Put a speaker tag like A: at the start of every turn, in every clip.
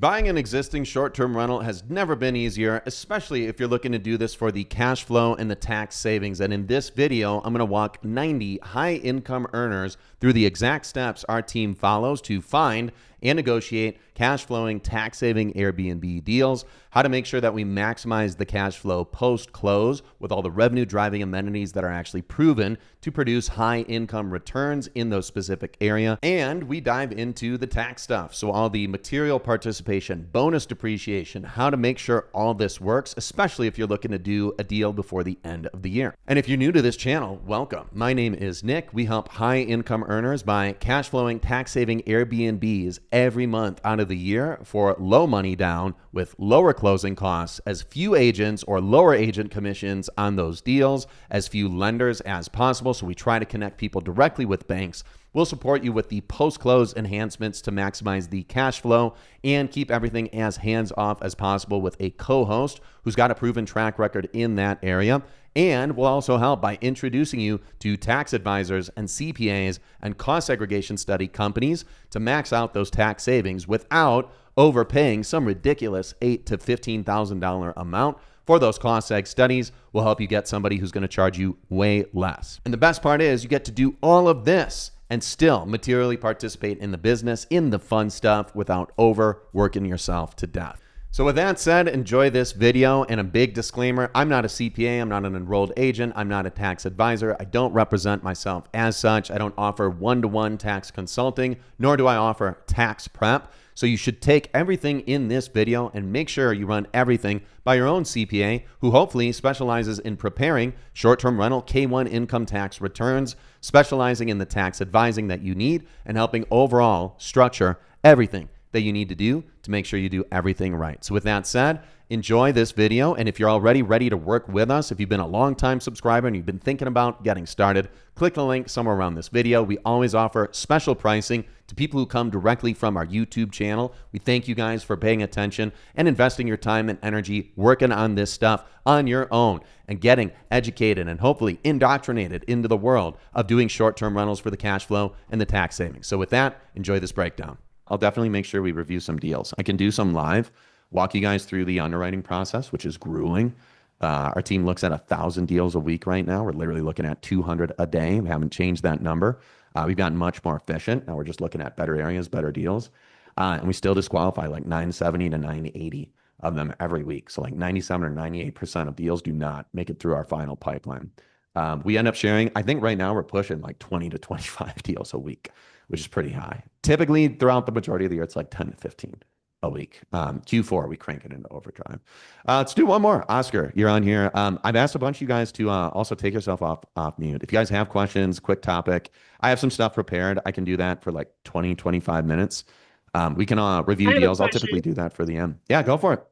A: Buying an existing short-term rental has never been easier, especially if you're looking to do this for the cash flow and the tax savings. And in this video, I'm going to walk 90 high-income earners through the exact steps our team follows to find and negotiate cash flowing, tax saving Airbnb deals, how to make sure that we maximize the cash flow post-close with all the revenue driving amenities that are actually proven to produce high income returns in those specific area. And we dive into the tax stuff. So all the material participation, bonus depreciation, how to make sure all this works, especially if you're looking to do a deal before the end of the year. And if you're new to this channel, welcome. My name is Nick. We help high income earners buy cash flowing, tax saving Airbnbs every month out of the year for low money down with lower closing costs, as few agents or lower agent commissions on those deals, as few lenders as possible. So we try to connect people directly with banks. We'll support you with the post-close enhancements to maximize the cash flow and keep everything as hands-off as possible with a co-host who's got a proven track record in that area. And we'll also help by introducing you to tax advisors and CPAs and cost segregation study companies to max out those tax savings without overpaying some ridiculous $8,000 to $15,000 amount. For those cost seg studies, we'll help you get somebody who's going to charge you way less. And the best part is you get to do all of this and still materially participate in the business, in the fun stuff, without overworking yourself to death. So with that said, enjoy this video. And a big disclaimer, I'm not a CPA, I'm not an enrolled agent, I'm not a tax advisor. I don't represent myself as such. I don't offer one-to-one tax consulting, nor do I offer tax prep. So you should take everything in this video and make sure you run everything by your own CPA, who hopefully specializes in preparing short-term rental K-1 income tax returns, specializing in the tax advising that you need, and helping overall structure everything that you need to do to make sure you do everything right. So with that said, enjoy this video. And if you're already ready to work with us, if you've been a long-time subscriber and you've been thinking about getting started, click the link somewhere around this video. We always offer special pricing to people who come directly from our YouTube channel. We thank you guys for paying attention and investing your time and energy working on this stuff on your own and getting educated and hopefully indoctrinated into the world of doing short-term rentals for the cash flow and the tax savings. So with that, enjoy this breakdown. I'll definitely make sure we review some deals. I can do some live, walk you guys through the underwriting process, which is grueling. Our team looks at 1,000 deals a week right now. We're literally looking at 200 a day. We haven't changed that number. We've gotten much more efficient. Now we're just looking at better areas, better deals. And we still disqualify like 970 to 980 of them every week. So like 97 or 98% of deals do not make it through our final pipeline. We end up sharing, I think right now we're pushing like 20 to 25 deals a week, which is pretty high. Typically throughout the majority of the year, it's like 10 to 15 a week. Q4, we crank it into overdrive. Let's do one more. Oscar, you're on here. I've asked a bunch of you guys to also take yourself off mute. If you guys have questions, quick topic, I have some stuff prepared. I can do that for like 20, 25 minutes. We can review deals. I'll typically do that for the end. Yeah, go for it.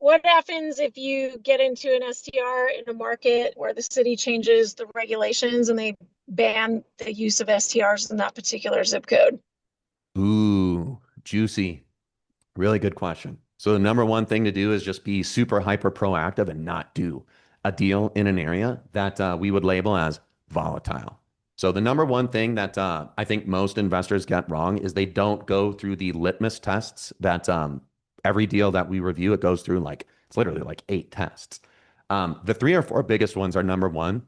B: What happens if you get into an STR in a market where the city changes the regulations and they ban the use of STRs in that particular zip code?
A: Ooh, juicy. Really good question. So the number one thing to do is just be super hyper proactive and not do a deal in an area that we would label as volatile. So the number one thing that I think most investors get wrong is they don't go through the litmus tests that every deal that we review, it goes through like, it's literally like 8 tests. The 3 or 4 biggest ones are, number one,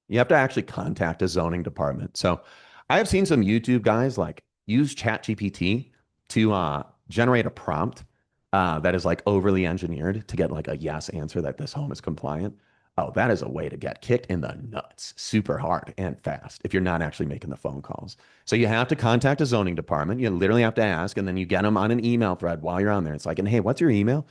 A: you have to actually contact a zoning department. So I have seen some YouTube guys like use ChatGPT to generate a prompt that is like overly engineered to get like a yes answer that this home is compliant. Oh, that is a way to get kicked in the nuts super hard and fast if you're not actually making the phone calls. So you have to contact a zoning department. You literally have to ask, and then you get them on an email thread while you're on there. It's like, and hey, what's your email?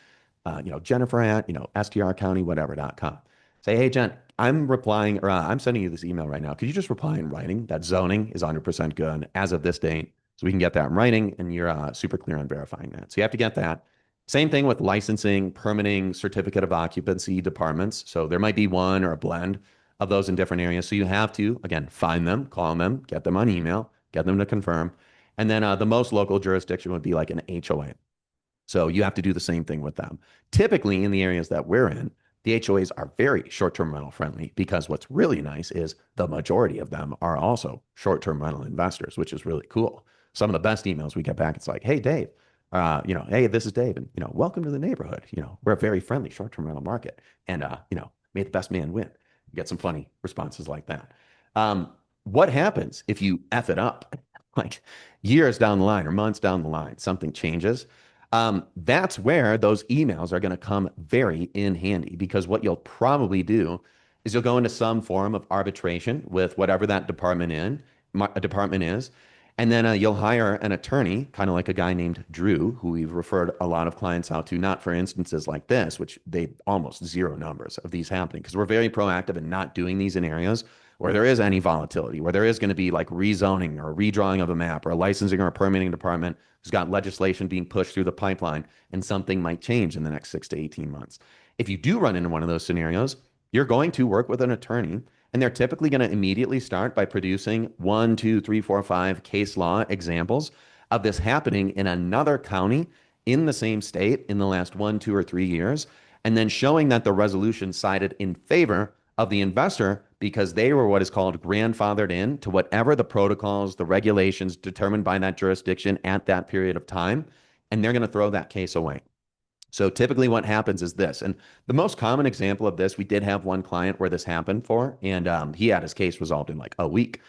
A: Jennifer at, strcounty.whatever.com. Say, hey, Jen, I'm replying, or I'm sending you this email right now. Could you just reply in writing that zoning is 100% good as of this date, so we can get that in writing, and you're super clear on verifying that. So you have to get that. Same thing with licensing, permitting, certificate of occupancy departments. So there might be one or a blend of those in different areas. So you have to, again, find them, call them, get them on email, get them to confirm. And then the most local jurisdiction would be like an HOA. So you have to do the same thing with them. Typically in the areas that we're in, the HOAs are very short-term rental friendly, because what's really nice is the majority of them are also short-term rental investors, which is really cool. Some of the best emails we get back, it's like, hey, Dave, Hey, this is Dave, and welcome to the neighborhood. We're a very friendly short-term rental market, and may the best man win. You get some funny responses like that. What happens if you F it up, like years down the line or months down the line, something changes? That's where those emails are going to come very in handy because what you'll probably do is you'll go into some form of arbitration with whatever that department is, and then you'll hire an attorney, kind of like a guy named Drew, who we've referred a lot of clients out to, not for instances like this, which they almost zero numbers of these happening, because we're very proactive in not doing these in areas where there is any volatility, where there is going to be like rezoning or redrawing of a map or a licensing or a permitting department who's got legislation being pushed through the pipeline and something might change in the next 6 to 18 months. If you do run into one of those scenarios, you're going to work with an attorney, and they're typically going to immediately start by producing one, two, three, four, five case law examples of this happening in another county in the same state in the last 1, 2, or 3 years, and then showing that the resolution sided in favor of the investor because they were what is called grandfathered in to whatever the protocols, the regulations determined by that jurisdiction at that period of time, and they're going to throw that case away. So typically what happens is this, and the most common example of this, we did have one client where this happened for, and he had his case resolved in like a week.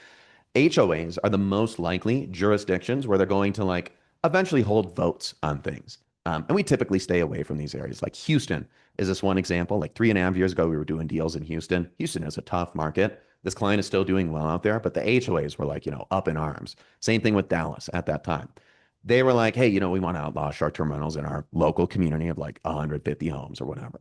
A: HOAs are the most likely jurisdictions where they're going to like eventually hold votes on things. And we typically stay away from these areas. Like Houston is this one example. Like 3.5 years ago, we were doing deals in Houston. Houston is a tough market. This client is still doing well out there, but the HOAs were like, up in arms. Same thing with Dallas at that time. They were like, hey, we want to outlaw short-term rentals in our local community of like 150 homes or whatever.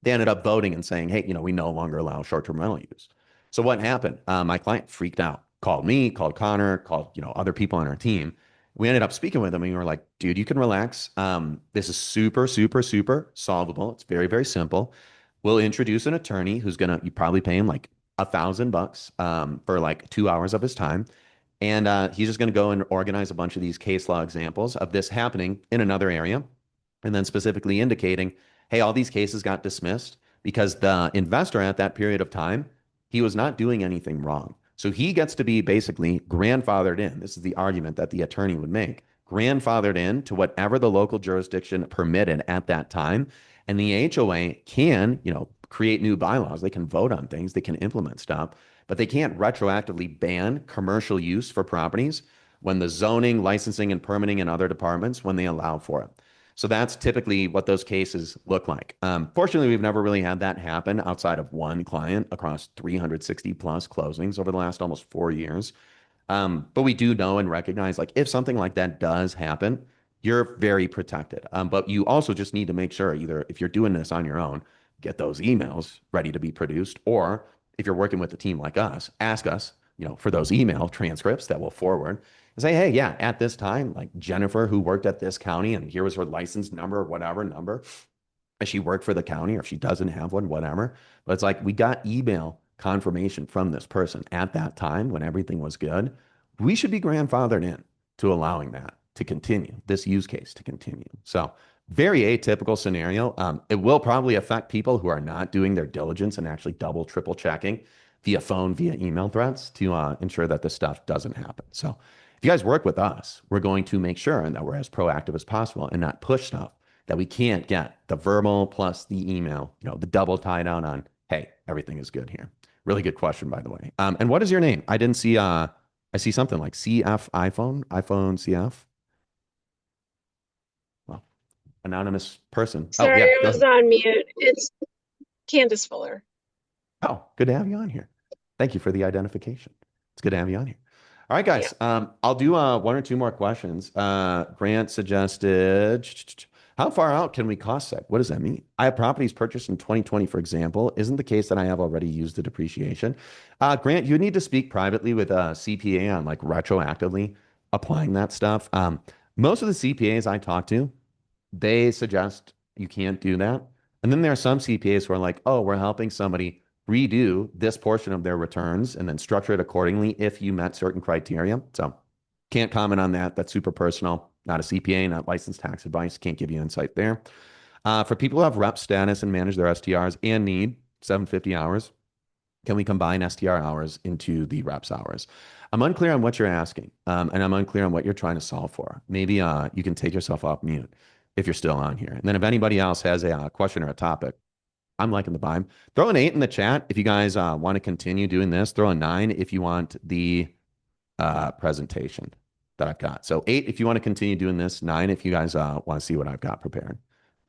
A: They ended up voting and saying, hey, we no longer allow short-term rental use. So what happened? My client freaked out, called me, called Connor, called, other people on our team. We ended up speaking with them and we were like, dude, you can relax. This is super, super, super solvable. It's very, very simple. We'll introduce an attorney who's you probably pay him like $1,000 for like 2 hours of his time. And he's just going to go and organize a bunch of these case law examples of this happening in another area, and then specifically indicating, hey, all these cases got dismissed because the investor at that period of time, he was not doing anything wrong. So he gets to be basically grandfathered in. This is the argument that the attorney would make. Grandfathered in to whatever the local jurisdiction permitted at that time. And the HOA can, create new bylaws. They can vote on things. They can implement stuff, but they can't retroactively ban commercial use for properties when the zoning, licensing, and permitting and other departments, when they allow for it. So that's typically what those cases look like. Fortunately, we've never really had that happen outside of one client across 360 plus closings over the last almost 4 years. But we do know and recognize, like, if something like that does happen, you're very protected. But you also just need to make sure, either if you're doing this on your own, get those emails ready to be produced, or if you're working with a team like us, ask us, for those email transcripts that we'll forward and say, hey, yeah, at this time, like Jennifer, who worked at this county, and here was her license number, or whatever number, if she worked for the county, or if she doesn't have one, whatever. But it's like, we got email confirmation from this person at that time when everything was good. We should be grandfathered in to allowing that to continue, this use case to continue. So very atypical scenario. It will probably affect people who are not doing their diligence and actually double, triple checking via phone, via email threats to ensure that this stuff doesn't happen. So if you guys work with us, we're going to make sure that we're as proactive as possible and not push stuff that we can't get, the verbal plus the email, the double tie down on, hey, everything is good here. Really good question, by the way. And what is your name? I didn't see, I see something like CF iPhone CF. Well, anonymous person. Oh,
B: Sorry,
A: yeah,
B: I
A: go
B: was
A: ahead.
B: on mute. It's Candace Fuller.
A: Oh, good to have you on here. Thank you for the identification. It's good to have you on here. All right,
B: Yeah.
A: guys. I'll do one or two more questions. Grant suggested, how far out can we cost seg? What does that mean? I have properties purchased in 2020, for example. Isn't the case that I have already used the depreciation? Grant, you need to speak privately with a CPA on like retroactively applying that stuff. Most of the CPAs I talk to, they suggest you can't do that. And then there are some CPAs who are like, oh, we're helping somebody redo this portion of their returns and then structure it accordingly if you met certain criteria. So can't comment on that. That's super personal. Not a CPA, not licensed tax advice. Can't give you insight there. For people who have rep status and manage their STRs and need 750 hours, Can we combine STR hours into the reps hours? I'm unclear on what you're asking, and I'm unclear on what you're trying to solve for. Maybe you can take yourself off mute if you're still on here. And then if anybody else has a question or a topic, I'm liking the vibe. Throw an 8 in the chat if you guys want to continue doing this. Throw a 9 if you want the presentation that I've got. So 8 if you want to continue doing this. 9 if you guys want to see what I've got prepared.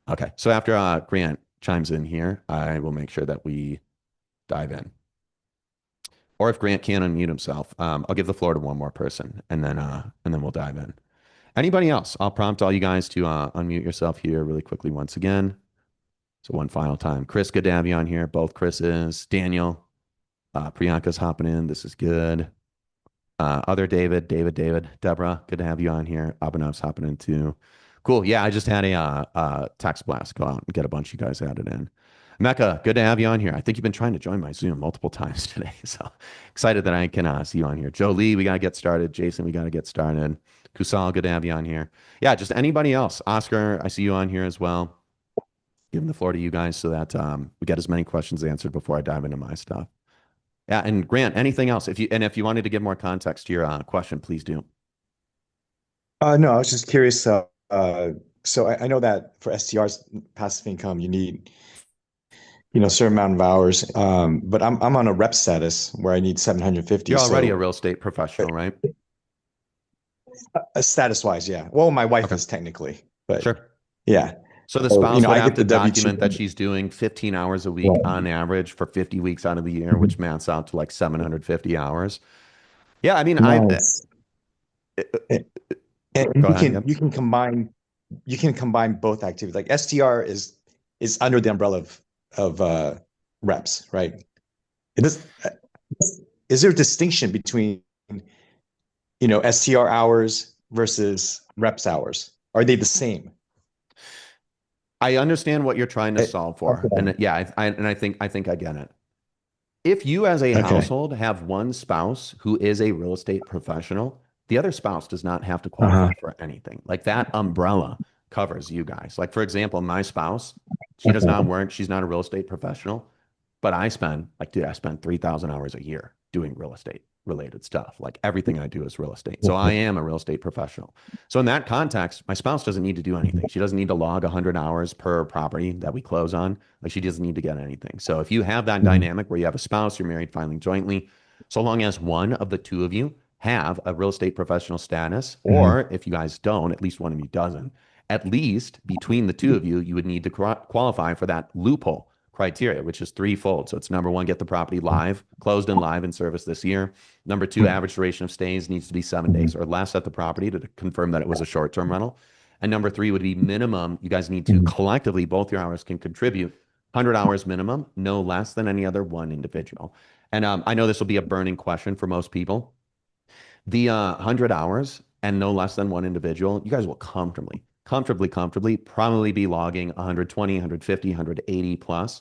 A: Okay. So after Grant chimes in here, I will make sure that we dive in. Or if Grant can't unmute himself, I'll give the floor to one more person, and then we'll dive in. Anybody else? I'll prompt all you guys to unmute yourself here really quickly once again. So one final time. Chris, good to have you on here. Both Chris's. Daniel, Priyanka's hopping in. This is good. Other David, Deborah, good to have you on here. Abhinav's hopping in too. Cool. Yeah, I just had a text blast go out and get a bunch of you guys added in. Mecca, good to have you on here. I think you've been trying to join my Zoom multiple times today. So excited that I can see you on here. Joe Lee, we got to get started. Jason, we got to get started. Kusal, good to have you on here. Yeah, just anybody else. Oscar, I see you on here as well. Giving the floor to you guys so that we get as many questions answered before I dive into my stuff. Yeah, and Grant, anything else? If you wanted to give more context to your question, please do.
C: No, I was just curious. So I know that for STRs, passive income, you need, a certain amount of hours. But I'm on a rep status where I need 750.
A: You're already a
C: So
A: real estate professional, right?
C: status wise, yeah. Well, my wife
A: Okay.
C: is technically, but
A: Sure.
C: yeah.
A: So the
C: So,
A: spouse would
C: I
A: have
C: get
A: to
C: the W-2.
A: document that she's doing 15 hours a week on average for 50 weeks out of the year, which maps out to like 750 hours. Yeah, I mean,
C: Nice. And
A: go
C: you
A: ahead.
C: can
A: Yep.
C: you can combine both activities. Like STR is under the umbrella of reps, right? It is, is there a distinction between, STR hours versus reps hours? Are they the same?
A: I understand what you're trying to solve for, and
C: Okay.
A: yeah, I think I get it. If you as a
C: Okay.
A: household have one spouse who is a real estate professional, the other spouse does not have to
C: Uh-huh.
A: qualify for anything. Like that umbrella covers you guys. Like for example, my spouse, she does not
C: Okay.
A: work, she's not a real estate professional, but I spend like, dude, I spend 3,000 hours a year doing real estate related stuff. Like everything I do is real estate. So I am a real estate professional. So in that context, my spouse doesn't need to do anything. She doesn't need to log 100 hours per property that we close on. Like she doesn't need to get anything. So if you have that dynamic where you have a spouse, you're married, filing jointly, so long as one of the two of you have a real estate professional status,
C: Mhm.
A: or if you guys don't, at least one of you doesn't, at least between the two of you, you would need to qualify for that loophole criteria, which is threefold. So it's number one, get the property live, closed and live in service this year. Number two, average duration of stays needs to be 7 days or less at the property to confirm that it was a short-term rental. And number three would be minimum. You guys need to collectively, both your hours can contribute 100 hours minimum, no less than any other one individual. And I know this will be a burning question for most people. The 100 hours and no less than one individual, you guys will comfortably probably be logging 120, 150, 180 plus.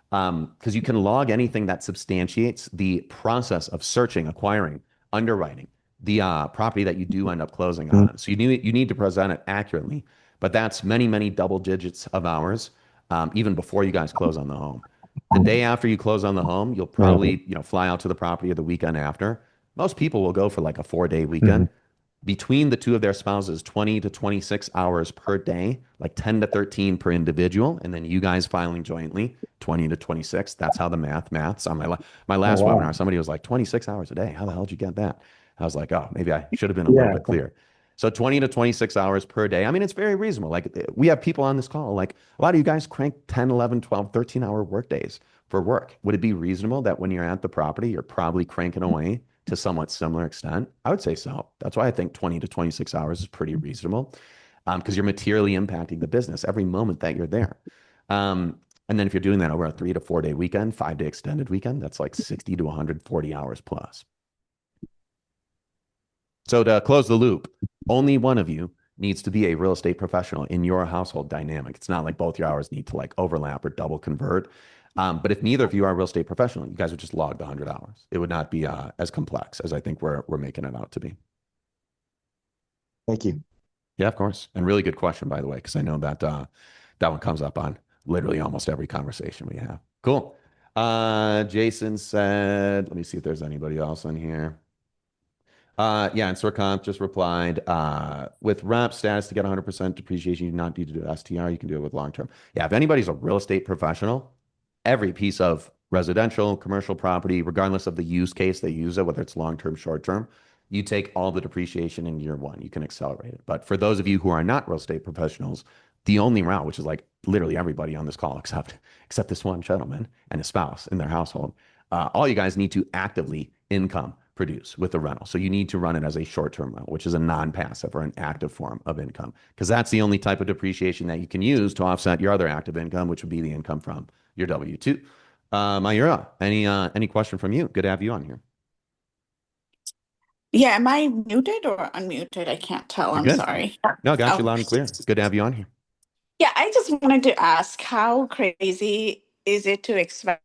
A: Because you can log anything that substantiates the process of searching, acquiring, underwriting the property that you do end up closing on. So you need to present it accurately, but that's many double digits of hours, even before you guys close on the home. The day after you close on the home, you'll
C: Right.
A: probably fly out to the property or the weekend after. Most people will go for like a 4-day
C: Mhm.
A: weekend between the two of their spouses, 20 to 26 hours per day, like 10 to 13 per individual, and then you guys filing jointly, 20 to 26. That's how the maths on my
C: Oh,
A: last
C: wow.
A: webinar. Somebody was like, 26 hours a day. How the hell did you get that? I was like, oh, maybe I should have been a little
C: Yeah.
A: bit clearer. So 20 to 26 hours per day. I mean, it's very reasonable. Like we have people on this call, like a lot of you guys crank 10, 11, 12, 13-hour work days for work. Would it be reasonable that when you're at the property, you're probably cranking away to somewhat similar extent? I would say so. That's why I think 20 to 26 hours is pretty reasonable, because you're materially impacting the business every moment that you're there. And then if you're doing that over a 3 to 4 day weekend, 5-day extended weekend, that's like 60 to 140 hours plus. So to close the loop, only one of you needs to be a real estate professional in your household dynamic. It's not like both your hours need to like overlap or double convert. But if neither of you are a real estate professional, you guys would just log the 100 hours. It would not be as complex as I think we're making it out to be.
C: Thank you.
A: Yeah, of course. And really good question, by the way, because I know that that one comes up on literally almost every conversation we have. Cool. Jason said, let me see if there's anybody else on here. Yeah, and Sorkamp just replied, with rep status to get 100% depreciation, you do not need to do STR. You can do it with long term. Yeah, if anybody's a real estate professional, every piece of residential, commercial property, regardless of the use case they use it, whether it's long term, short term, you take all the depreciation in year one. You can accelerate it. But for those of you who are not real estate professionals, the only route, which is like literally everybody on this call except this one gentleman and his spouse in their household, all you guys need to actively income produce with the rental. So you need to run it as a short-term rental, which is a non-passive or an active form of income, because that's the only type of depreciation that you can use to offset your other active income, which would be the income from your W-2. Mayura, any question from you? Good to have you on here.
D: Yeah, am I muted or unmuted? I can't tell.
A: You're
D: I'm
A: good.
D: sorry.
A: No, got you
D: Oh.
A: loud and clear. Good to have you on here.
D: Yeah, I just wanted to ask, how crazy is it to expect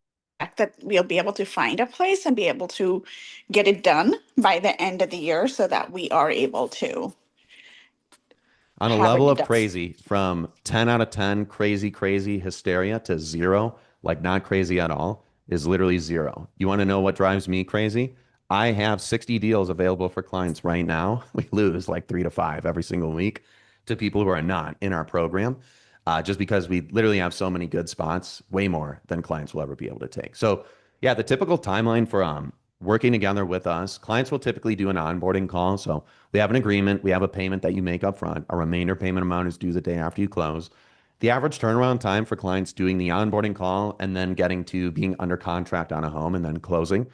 D: that we'll be able to find a place and be able to get it done by the end of the year so that we are able to
A: On a
D: have
A: level
D: it
A: of
D: done?
A: crazy, from 10 out of 10 crazy, crazy hysteria to zero, like not crazy at all, is literally zero. You want to know what drives me crazy? I have 60 deals available for clients right now. We lose like 3 to 5 every single week to people who are not in our program, just because we literally have so many good spots, way more than clients will ever be able to take. So, yeah, the typical timeline for working together with us, clients will typically do an onboarding call. So we have an agreement, we have a payment that you make up front. A remainder payment amount is due the day after you close. The average turnaround time for clients doing the onboarding call and then getting to being under contract on a home and then closing,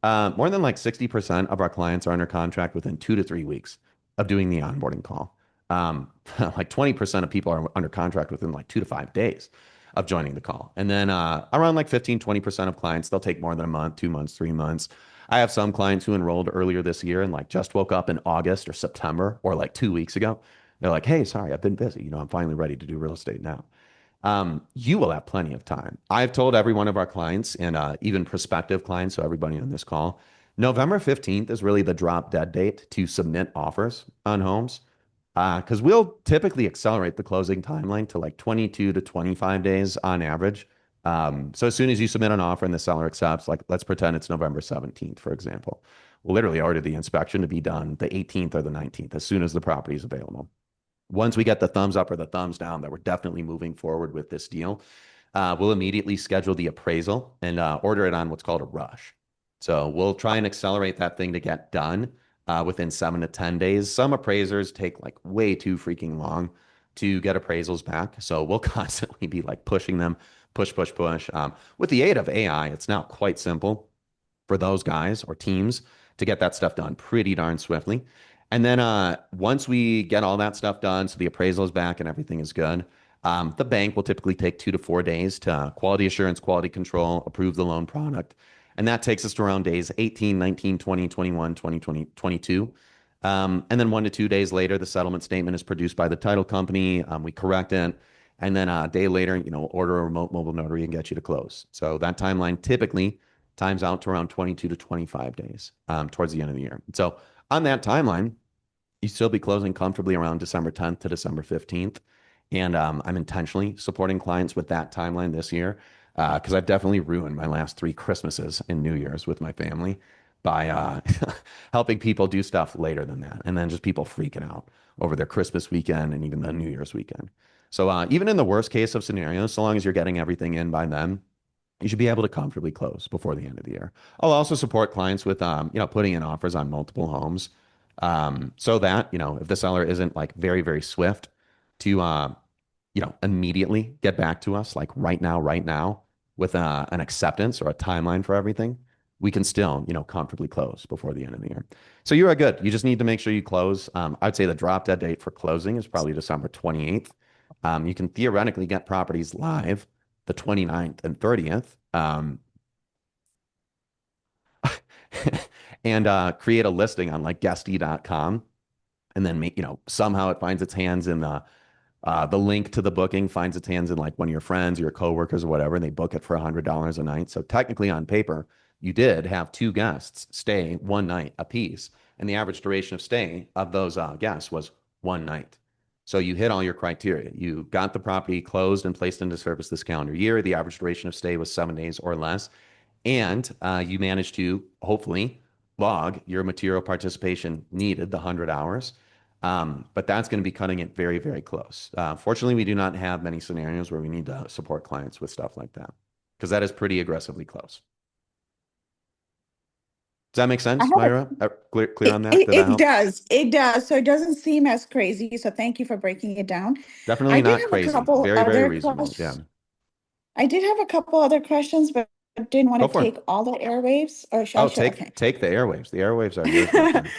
A: more than like 60% of our clients are under contract within 2 to 3 weeks of doing the onboarding call. Like 20% of people are under contract within like 2 to 5 days of joining the call. And then around like 15, 20% of clients, they'll take more than a month, 2 months, 3 months. I have some clients who enrolled earlier this year and like just woke up in August or September or like 2 weeks ago. They're like, hey, sorry, I've been busy. I'm finally ready to do real estate now. You will have plenty of time. I've told every one of our clients and even prospective clients, so everybody on this call, November 15th is really the drop dead date to submit offers on homes. Because we'll typically accelerate the closing timeline to like 22 to 25 days on average. So as soon as you submit an offer and the seller accepts, like let's pretend it's November 17th, for example, we'll literally order the inspection to be done the 18th or the 19th as soon as the property is available. Once we get the thumbs up or the thumbs down that we're definitely moving forward with this deal, we'll immediately schedule the appraisal and order it on what's called a rush. So we'll try and accelerate that thing to get done within 7 to 10 days. Some appraisers take like way too freaking long to get appraisals back. So we'll constantly be like pushing them, push, push, push. With the aid of AI, it's now quite simple for those guys or teams to get that stuff done pretty darn swiftly. And then once we get all that stuff done, so the appraisal is back and everything is good, the bank will typically take 2 to 4 days to quality assurance, quality control, approve the loan product. And that takes us to around days 18, 19, 20, 21, 20, 22. And then 1 to 2 days later, the settlement statement is produced by the title company. We correct it. And then a day later, order a remote mobile notary and get you to close. So that timeline typically times out to around 22 to 25 days towards the end of the year. So on that timeline, you still be closing comfortably around December 10th to December 15th. And I'm intentionally supporting clients with that timeline this year because I've definitely ruined my last 3 Christmases and New Year's with my family by helping people do stuff later than that. And then just people freaking out over their Christmas weekend and even the New Year's weekend. So even in the worst case of scenarios, so long as you're getting everything in by then, you should be able to comfortably close before the end of the year. I'll also support clients with, putting in offers on multiple homes, so that, if the seller isn't like very, very swift to, immediately get back to us, like right now with an acceptance or a timeline for everything, we can still, comfortably close before the end of the year. So you are good. You just need to make sure you close. I'd say the drop dead date for closing is probably December 28th. You can theoretically get properties live the 29th and 30th, and create a listing on like guesty.com. And then, somehow it finds its hands in the link to the booking finds its hands in like one of your friends or your coworkers or whatever, and they book it for $100 a night. So technically on paper, you did have 2 guests stay one night apiece. And the average duration of stay of those guests was one night. So you hit all your criteria. You got the property closed and placed into service this calendar year. The average duration of stay was 7 days or less. And you managed to hopefully log your material participation needed, the 100 hours. But that's going to be cutting it very, very close. Fortunately, we do not have many scenarios where we need to support clients with stuff like that because that is pretty aggressively close. Does that make sense, Myra? Clear on that? Did that
D: It
A: help?
D: does. It does. So it doesn't seem as crazy. So thank you for breaking it down.
A: Definitely
D: I did
A: not
D: have a
A: crazy.
D: couple
A: Very, very
D: other
A: reasonable. Yeah.
D: questions. I did have a couple other questions, but I didn't want
A: Go
D: to
A: for it.
D: take all the airwaves, or should I?
A: Oh,
D: Okay.
A: take the airwaves. The airwaves are yours, my friend.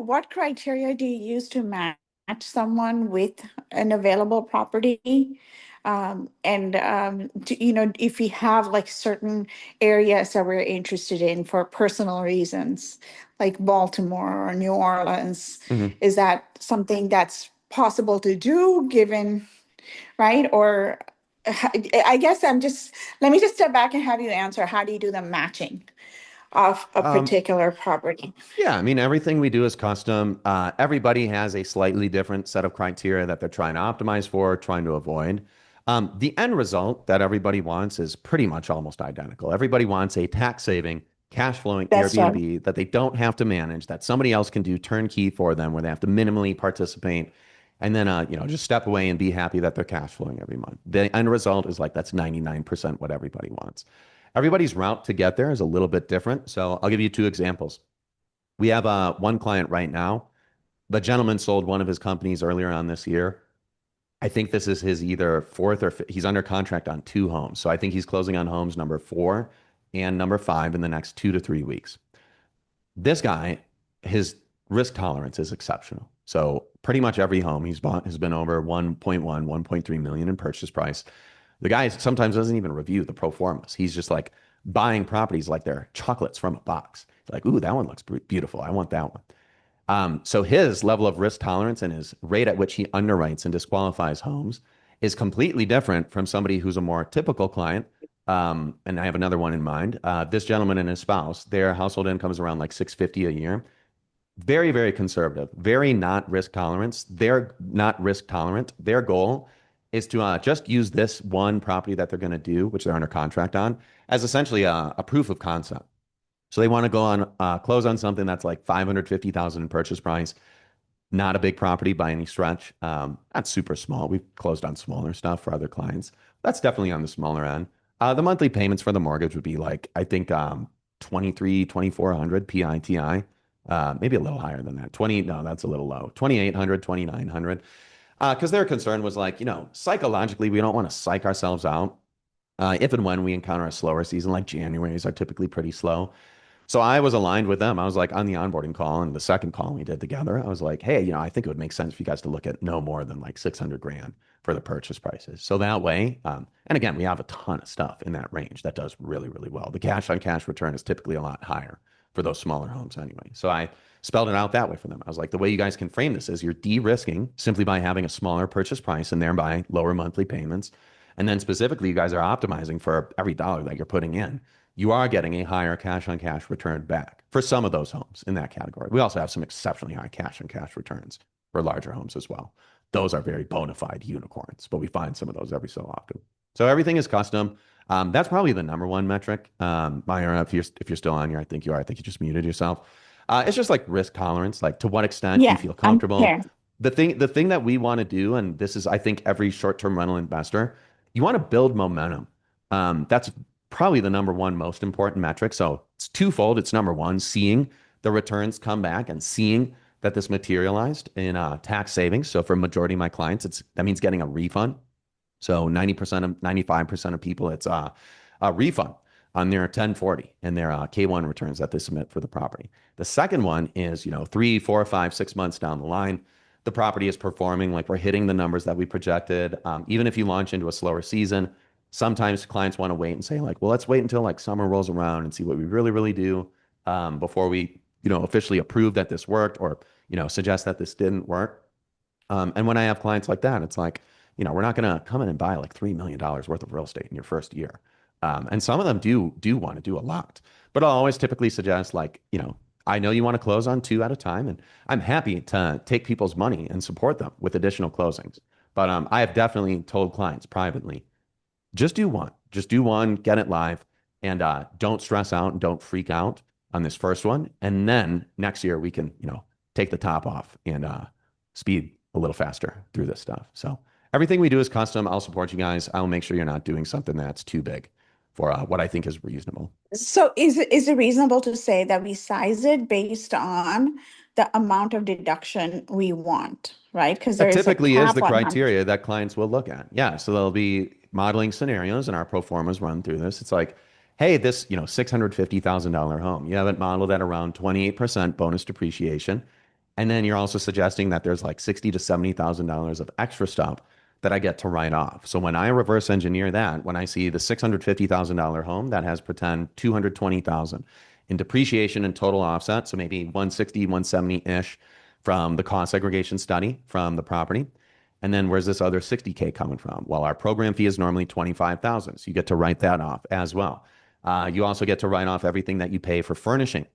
D: What criteria do you use to match someone with an available property? If we have like certain areas that we're interested in for personal reasons, like Baltimore or New Orleans,
A: Mhm.
D: is that something that's possible to do given, right? Or I guess let me just step back and have you answer. How do you do the matching of a particular property?
A: Yeah, I mean, everything we do is custom. Everybody has a slightly different set of criteria that they're trying to optimize for, trying to avoid. The end result that everybody wants is pretty much almost identical. Everybody wants a tax saving, cash flowing
D: That's right.
A: Airbnb that they don't have to manage, that somebody else can do turnkey for them, where they have to minimally participate, and then just step away and be happy that they're cash flowing every month. The end result is like that's 99% what everybody wants. Everybody's route to get there is a little bit different. So I'll give you two examples. We have one client right now. The gentleman sold one of his companies earlier on this year. I think this is his either fourth or he's under contract on two homes. So I think he's closing on homes number 4 and number 5 in the next 2 to 3 weeks. This guy, his risk tolerance is exceptional. So pretty much every home he's bought has been over 1.1, 1.3 million in purchase price. The guy sometimes doesn't even review the pro formas. He's just like buying properties like they're chocolates from a box. Like, ooh, that one looks beautiful. I want that one. So his level of risk tolerance and his rate at which he underwrites and disqualifies homes is completely different from somebody who's a more typical client. And I have another one in mind. This gentleman and his spouse, their household income is around like 650 a year. Very, very conservative, very not risk tolerance. They're not risk tolerant. Their goal is to just use this one property that they're going to do, which they're under contract on, as essentially a proof of concept. So they want to go on close on something that's like 550,000 in purchase price. Not a big property by any stretch. Not super small. We've closed on smaller stuff for other clients. That's definitely on the smaller end. The monthly payments for the mortgage would be like, I think 2,400 PITI. Maybe a little higher than that. 20, no, that's a little low. 2,800, 2,900. Because their concern was like, psychologically, we don't want to psych ourselves out. If and when we encounter a slower season, like Januaries are typically pretty slow. So I was aligned with them. I was like on the onboarding call and the second call we did together. I was like, hey, I think it would make sense for you guys to look at no more than like 600 grand for the purchase prices. So that way, and again, we have a ton of stuff in that range that does really, really well. The cash on cash return is typically a lot higher for those smaller homes anyway. So I spelled it out that way for them. I was like, the way you guys can frame this is you're de-risking simply by having a smaller purchase price and thereby lower monthly payments. And then specifically, you guys are optimizing for every dollar that you're putting in. You are getting a higher cash on cash return back for some of those homes in that category. We also have some exceptionally high cash on cash returns for larger homes as well. Those are very bona fide unicorns, but we find some of those every so often. So everything is custom. That's probably the number one metric. Myra, if you're still on here, I think you are. I think you just muted yourself. It's just like risk tolerance, like to what extent you feel comfortable. The thing that we want to do, and this is, I think, every short-term rental investor, you want to build momentum. That's probably the number one most important metric. So it's twofold. It's number one, seeing the returns come back and seeing that this materialized in tax savings. So for a majority of my clients, that means getting a refund. So 95% of people, it's a refund on their 1040 and their K1 returns that they submit for the property. The second one is, 3, 4, 5, 6 months down the line, the property is performing like we're hitting the numbers that we projected. Even if you launch into a slower season, sometimes clients want to wait and say like, well, let's wait until like summer rolls around and see what we really, really do before we, officially approve that this worked or, suggest that this didn't work. And when I have clients like that, it's like, we're not going to come in and buy like $3 million worth of real estate in your first year. And some of them do want to do a lot, but I'll always typically suggest like, I know you want to close on 2 at a time, and I'm happy to take people's money and support them with additional closings. But I have definitely told clients privately, just do one. Just do one, get it live, and don't stress out and don't freak out on this first one. And then next year we can, take the top off and speed a little faster through this stuff. So everything we do is custom. I'll support you guys. I'll make sure you're not doing something that's too big for what I think is reasonable.
D: So is it reasonable to say that we size it based on the amount of deduction we want, right? Because there
A: That
D: is a
A: typically is
D: cap
A: the
D: on
A: criteria that clients will look at. Yeah. So they'll be modeling scenarios and our pro formas run through this. It's like, hey, this, $650,000 home, you have it modeled at around 28% bonus depreciation. And then you're also suggesting that there's like $60,000 to $70,000 of extra stuff that I get to write off. So when I reverse engineer that, when I see the $650,000 home that has pretend 220,000 in depreciation and total offset, so maybe 160, 170-ish from the cost segregation study from the property. And then where's this other 60K coming from? Well, our program fee is normally 25,000. So you get to write that off as well. You also get to write off everything that you pay for furnishing.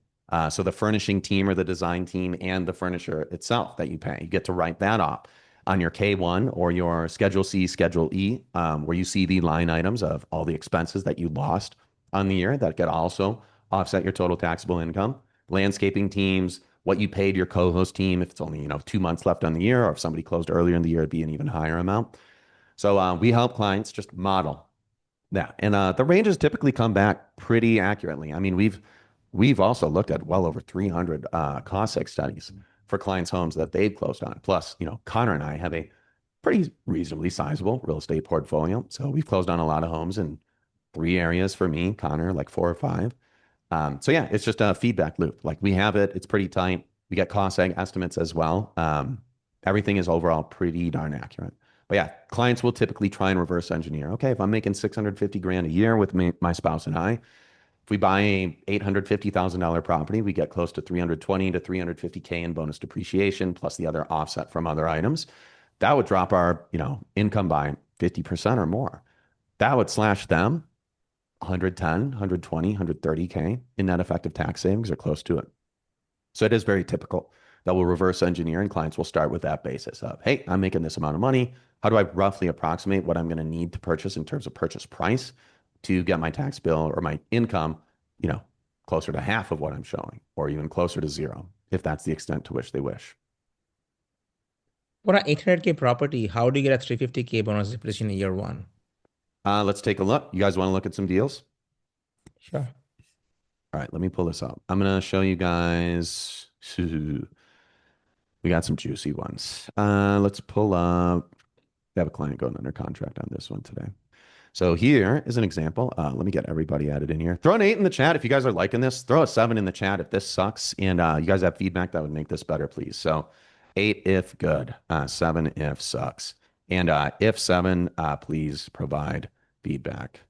A: So the furnishing team or the design team and the furniture itself that you pay, you get to write that off on your K1 or your Schedule C, Schedule E, where you see the line items of all the expenses that you lost on the year that get also offset your total taxable income. Landscaping teams, what you paid your co-host team, if it's only 2 months left on the year, or if somebody closed earlier in the year, it'd be an even higher amount. So we help clients just model that, and the ranges typically come back pretty accurately. I mean, we've also looked at well over 300 cost seg studies for clients' homes that they've closed on. Plus, Connor and I have a pretty reasonably sizable real estate portfolio, so we've closed on a lot of homes in 3 areas for me, Connor, like 4 or 5. So yeah, it's just a feedback loop. Like we have it, it's pretty tight. We get cost seg estimates as well. Everything is overall pretty darn accurate. But yeah, clients will typically try and reverse engineer. Okay, if I'm making 650 grand a year with my spouse and I, if we buy a $850,000 property, we get close to 320 to 350K in bonus depreciation, plus the other offset from other items. That would drop our, income by 50% or more. That would slash them 110, 120, 130K in net effective tax savings or close to it. So it is very typical that we'll reverse engineer and clients will start with that basis of, hey, I'm making this amount of money. How do I roughly approximate what I'm going to need to purchase in terms of purchase price to get my tax bill or my income, closer to half of what I'm showing or even closer to zero, if that's the extent to which they wish.
E: For an 800K property, how do you get a 350K bonus depreciation in year 1?
A: Let's take a look. You guys want to look at some deals?
E: Sure.
A: All right, let me pull this up. I'm going to show you guys. We got some juicy ones. Let's pull up. We have a client going under contract on this one today. So here is an example. Let me get everybody added in here. Throw an 8 in the chat if you guys are liking this. Throw a 7 in the chat if this sucks. And you guys have feedback that would make this better, please. So 8 if good, 7 if sucks. And if 7, please provide feedback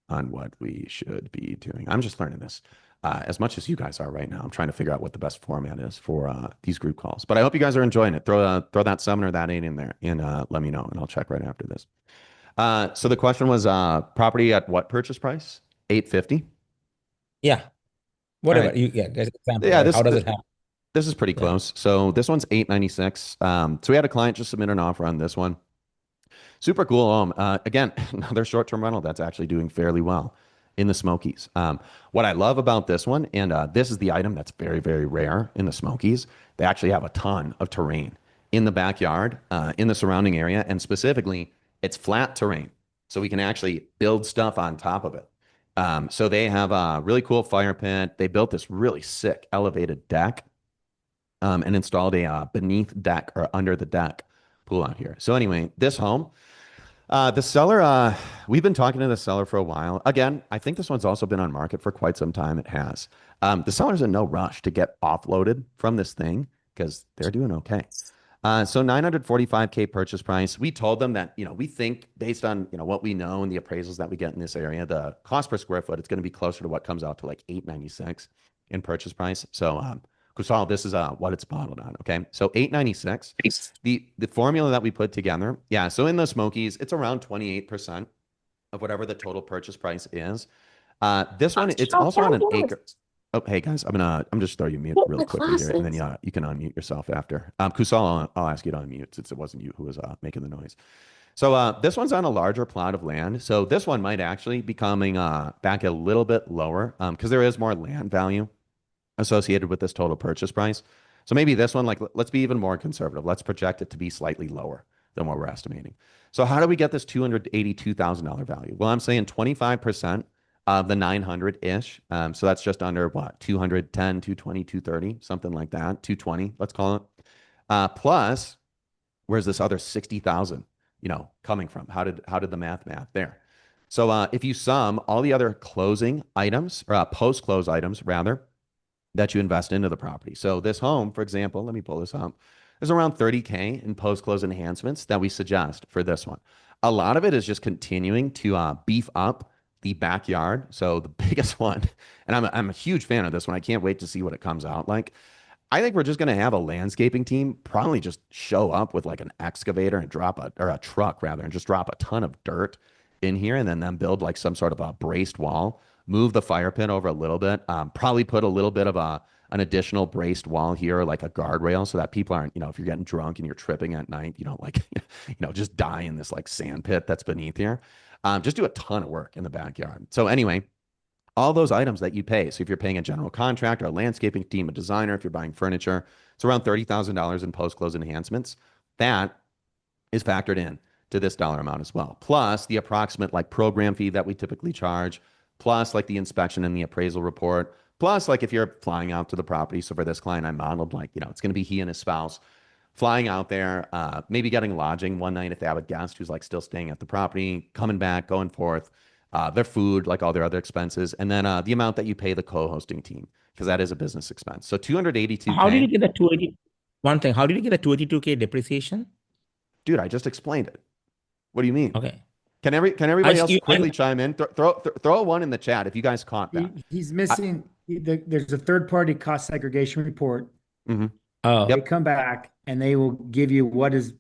A: on what we should be doing. I'm just learning this as much as you guys are right now. I'm trying to figure out what the best format is for these group calls. But I hope you guys are enjoying it. Throw that 7 or that 8 in there and let me know, and I'll check right after this. So the question was property at what purchase price? 850.
E: Yeah. Whatever.
A: Right.
E: There's an example.
A: Yeah,
E: How does it happen?
A: This is pretty close. So this one's 896. So we had a client just submit an offer on this one. Super cool home. Again, another short-term rental that's actually doing fairly well in the Smokies. What I love about this one, and this is the item that's very, very rare in the Smokies, they actually have a ton of terrain in the backyard, in the surrounding area, and specifically, it's flat terrain. So we can actually build stuff on top of it. So they have a really cool fire pit. They built this really sick elevated deck and installed a beneath deck or under the deck pool out here. So anyway, this home, the seller, we've been talking to the seller for a while. Again, I think this one's also been on market for quite some time. It has. The seller's in no rush to get offloaded from this thing because they're doing okay. So 945K purchase price. We told them that, we think based on, what we know and the appraisals that we get in this area, the cost per square foot, it's going to be closer to what comes out to like 896 in purchase price. So, Kusal, this is what it's modeled on. Okay. So 896, the formula that we put together. Yeah. So in the Smokies, it's around 28% of whatever the total purchase price is. This one, it's also on an acre. Oh, hey guys, I'm just throw you mute
F: What
A: really
F: the
A: quickly here, and then
F: classes?
A: you can unmute yourself after. Kusal, I'll ask you to unmute since it wasn't you who was making the noise. So this one's on a larger plot of land. So this one might actually be coming back a little bit lower because there is more land value associated with this total purchase price. So maybe this one, like, let's be even more conservative. Let's project it to be slightly lower than what we're estimating. So how do we get this $282,000 value? Well, I'm saying 25% of the 900-ish. So that's just under what? 210, 220, 230, something like that. 220, let's call it. Plus, where's this other 60,000, coming from? How did the math there? So if you sum all the other closing items or post-close items rather, that you invest into the property. So this home, for example, let me pull this up. There's around 30K in post-close enhancements that we suggest for this one. A lot of it is just continuing to beef up the backyard. So the biggest one, and I'm a huge fan of this one. I can't wait to see what it comes out like. I think we're just going to have a landscaping team probably just show up with like an excavator and or a truck rather, and just drop a ton of dirt in here and then build like some sort of a braced wall, move the fire pit over a little bit, probably put a little bit of an additional braced wall here, like a guardrail so that people aren't, if you're getting drunk and you're tripping at night, you don't like, just die in this like sand pit that's beneath here. Just do a ton of work in the backyard. So anyway, all those items that you pay. So if you're paying a general contractor, a landscaping team, a designer, if you're buying furniture, it's around $30,000 in post-close enhancements. That is factored in to this dollar amount as well. Plus the approximate like program fee that we typically charge, plus like the inspection and the appraisal report, plus like if you're flying out to the property. So for this client, I modeled like, it's going to be he and his spouse flying out there, maybe getting lodging one night if they have a guest who's like still staying at the property, coming back, going forth, their food, like all their other expenses, and then the amount that you pay the co-hosting team, because that is a business expense. So
E: How did you
A: 282K.
E: get the 280? One thing, how did you get the 282K depreciation?
A: Dude, I just explained it. What do you mean?
E: Okay.
A: Can everybody else quickly chime in? Throw a one in the chat if you guys caught that.
G: He's missing. There's a third-party cost segregation report.
A: Mm-hmm.
E: Oh,
G: They come back and they will give you what has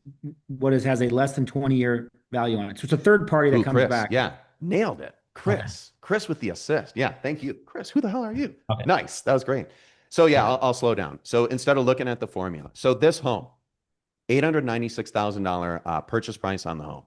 G: a less than 20-year value on it. So it's a third party that comes
A: Chris,
G: back.
A: yeah, nailed it. Chris with the assist. Yeah, thank you. Chris, who the hell are you?
E: Okay.
A: Nice. That was great. So yeah, I'll slow down. So instead of looking at the formula, so this home, $896,000 purchase price on the home.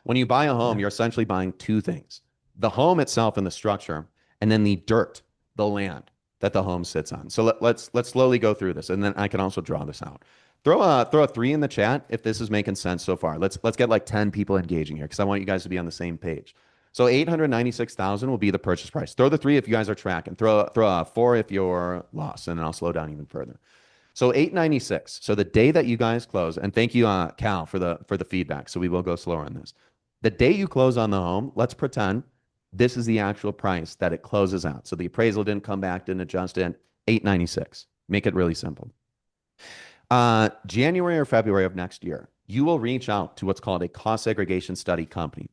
A: When you buy a home, you're essentially buying two things: the home itself and the structure, and then the dirt, the land that the home sits on. So let's slowly go through this, and then I can also draw this out. Throw a 3 in the chat if this is making sense so far. Let's get like 10 people engaging here because I want you guys to be on the same page. So 896,000 will be the purchase price. Throw the 3 if you guys are tracking. Throw a 4 if you're lost, and then I'll slow down even further. So 896. So the day that you guys close, and thank you, Cal, for the feedback. So we will go slower on this. The day you close on the home, let's pretend this is the actual price that it closes out. So the appraisal didn't come back, didn't adjust it. 896. Make it really simple. January or February of next year, you will reach out to what's called a cost segregation study company.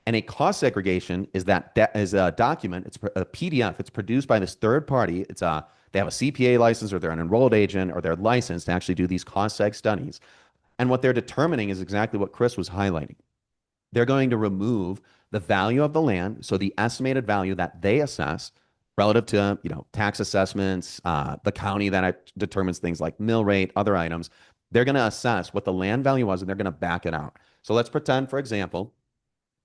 A: And a cost segregation is a document. It's a PDF. It's produced by this third party. They have a CPA license, or they're an enrolled agent, or they're licensed to actually do these cost seg studies. And what they're determining is exactly what Chris was highlighting. They're going to remove the value of the land, so the estimated value that they assess relative to tax assessments, the county that determines things like mill rate, other items. They're going to assess what the land value was, and they're going to back it out. So let's pretend, for example,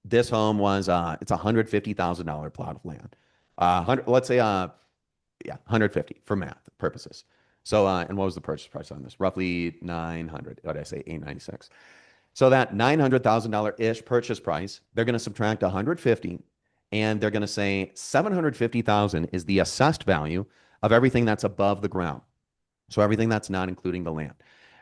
A: this home was it's $150,000 plot of land. Let's say 150 for math purposes. So and what was the purchase price on this? Roughly 900. What did I say? 896. So that $900,000-ish purchase price, they're going to subtract 150, and they're going to say 750,000 is the assessed value of everything that's above the ground. So everything that's not including the land.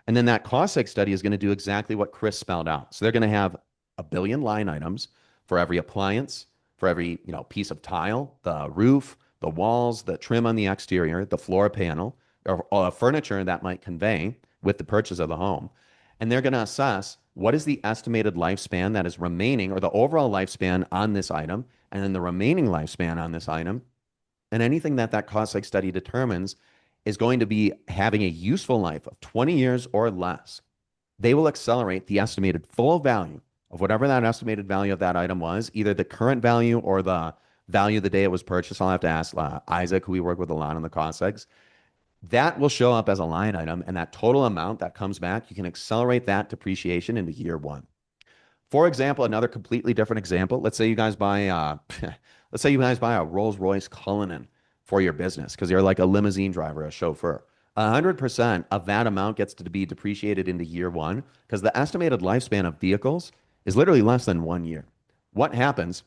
A: And then that cost seg study is going to do exactly what Chris spelled out. So they're going to have a billion line items for every appliance, for every piece of tile, the roof, the walls, the trim on the exterior, the floor panel, or furniture that might convey with the purchase of the home. And they're going to assess what is the estimated lifespan that is remaining, or the overall lifespan on this item, and then the remaining lifespan on this item. And anything that cost seg study determines is going to be having a useful life of 20 years or less. They will accelerate the estimated full value of whatever that estimated value of that item was, either the current value or the value the day it was purchased. I'll have to ask Isaac, who we work with a lot on the cost segs. That will show up as a line item, and that total amount that comes back, you can accelerate that depreciation into year one. For example, another completely different example. Let's say you guys buy let's say you guys buy a Rolls-Royce Cullinan for your business because you're like a limousine driver, a chauffeur. 100% of that amount gets to be depreciated into year one because the estimated lifespan of vehicles is literally less than 1 year. What happens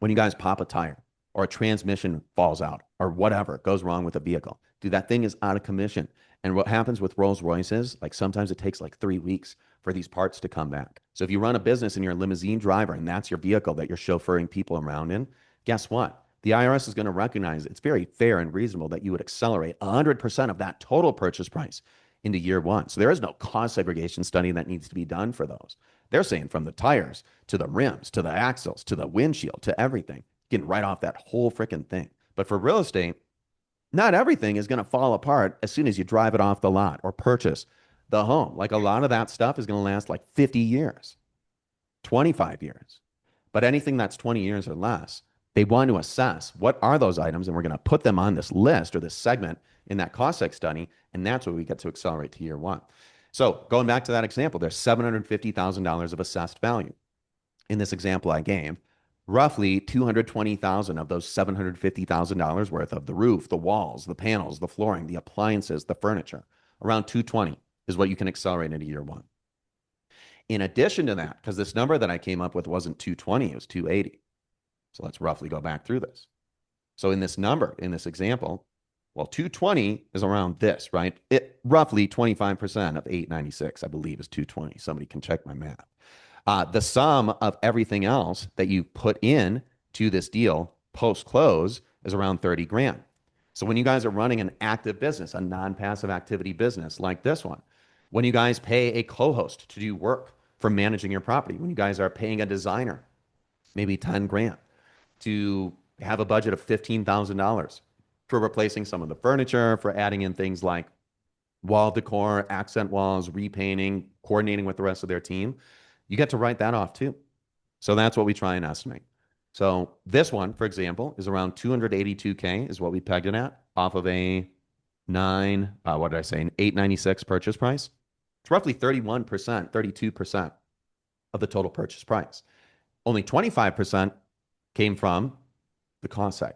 A: when you guys pop a tire or a transmission falls out or whatever goes wrong with a vehicle? Dude, that thing is out of commission. And what happens with Rolls Royces, like sometimes it takes like 3 weeks for these parts to come back. So if you run a business and you're a limousine driver and that's your vehicle that you're chauffeuring people around in, guess what? The IRS is going to recognize it's very fair and reasonable that you would accelerate 100% of that total purchase price into year one. So there is no cost segregation study that needs to be done for those. They're saying from the tires to the rims, to the axles, to the windshield, to everything, getting right off that whole freaking thing. But for real estate, not everything is going to fall apart as soon as you drive it off the lot or purchase the home. Like a lot of that stuff is going to last like 50 years, 25 years. But anything that's 20 years or less, they want to assess what are those items, and we're going to put them on this list or this segment in that cost seg study, and that's what we get to accelerate to year one. So going back to that example, there's $750,000 of assessed value. In this example I gave, roughly $220,000 of those $750,000 worth of the roof, the walls, the panels, the flooring, the appliances, the furniture, around $220 is what you can accelerate into year one. In addition to that, because this number that I came up with wasn't 220, it was 280. So let's roughly go back through this. So in this number, in this example, well, 220 is around this, right? It roughly 25% of 896, I believe, is 220. Somebody can check my math. The sum of everything else that you put in to this deal post-close is around 30 grand. So when you guys are running an active business, a non-passive activity business like this one, when you guys pay a co-host to do work for managing your property, when you guys are paying a designer, maybe 10 grand, to have a budget of $15,000 for replacing some of the furniture, for adding in things like wall decor, accent walls, repainting, coordinating with the rest of their team, you get to write that off too. So that's what we try and estimate. So this one, for example, is around 282K is what we pegged it at off of a an 896 purchase price. It's roughly 31%, 32% of the total purchase price. Only 25% came from the cost seg.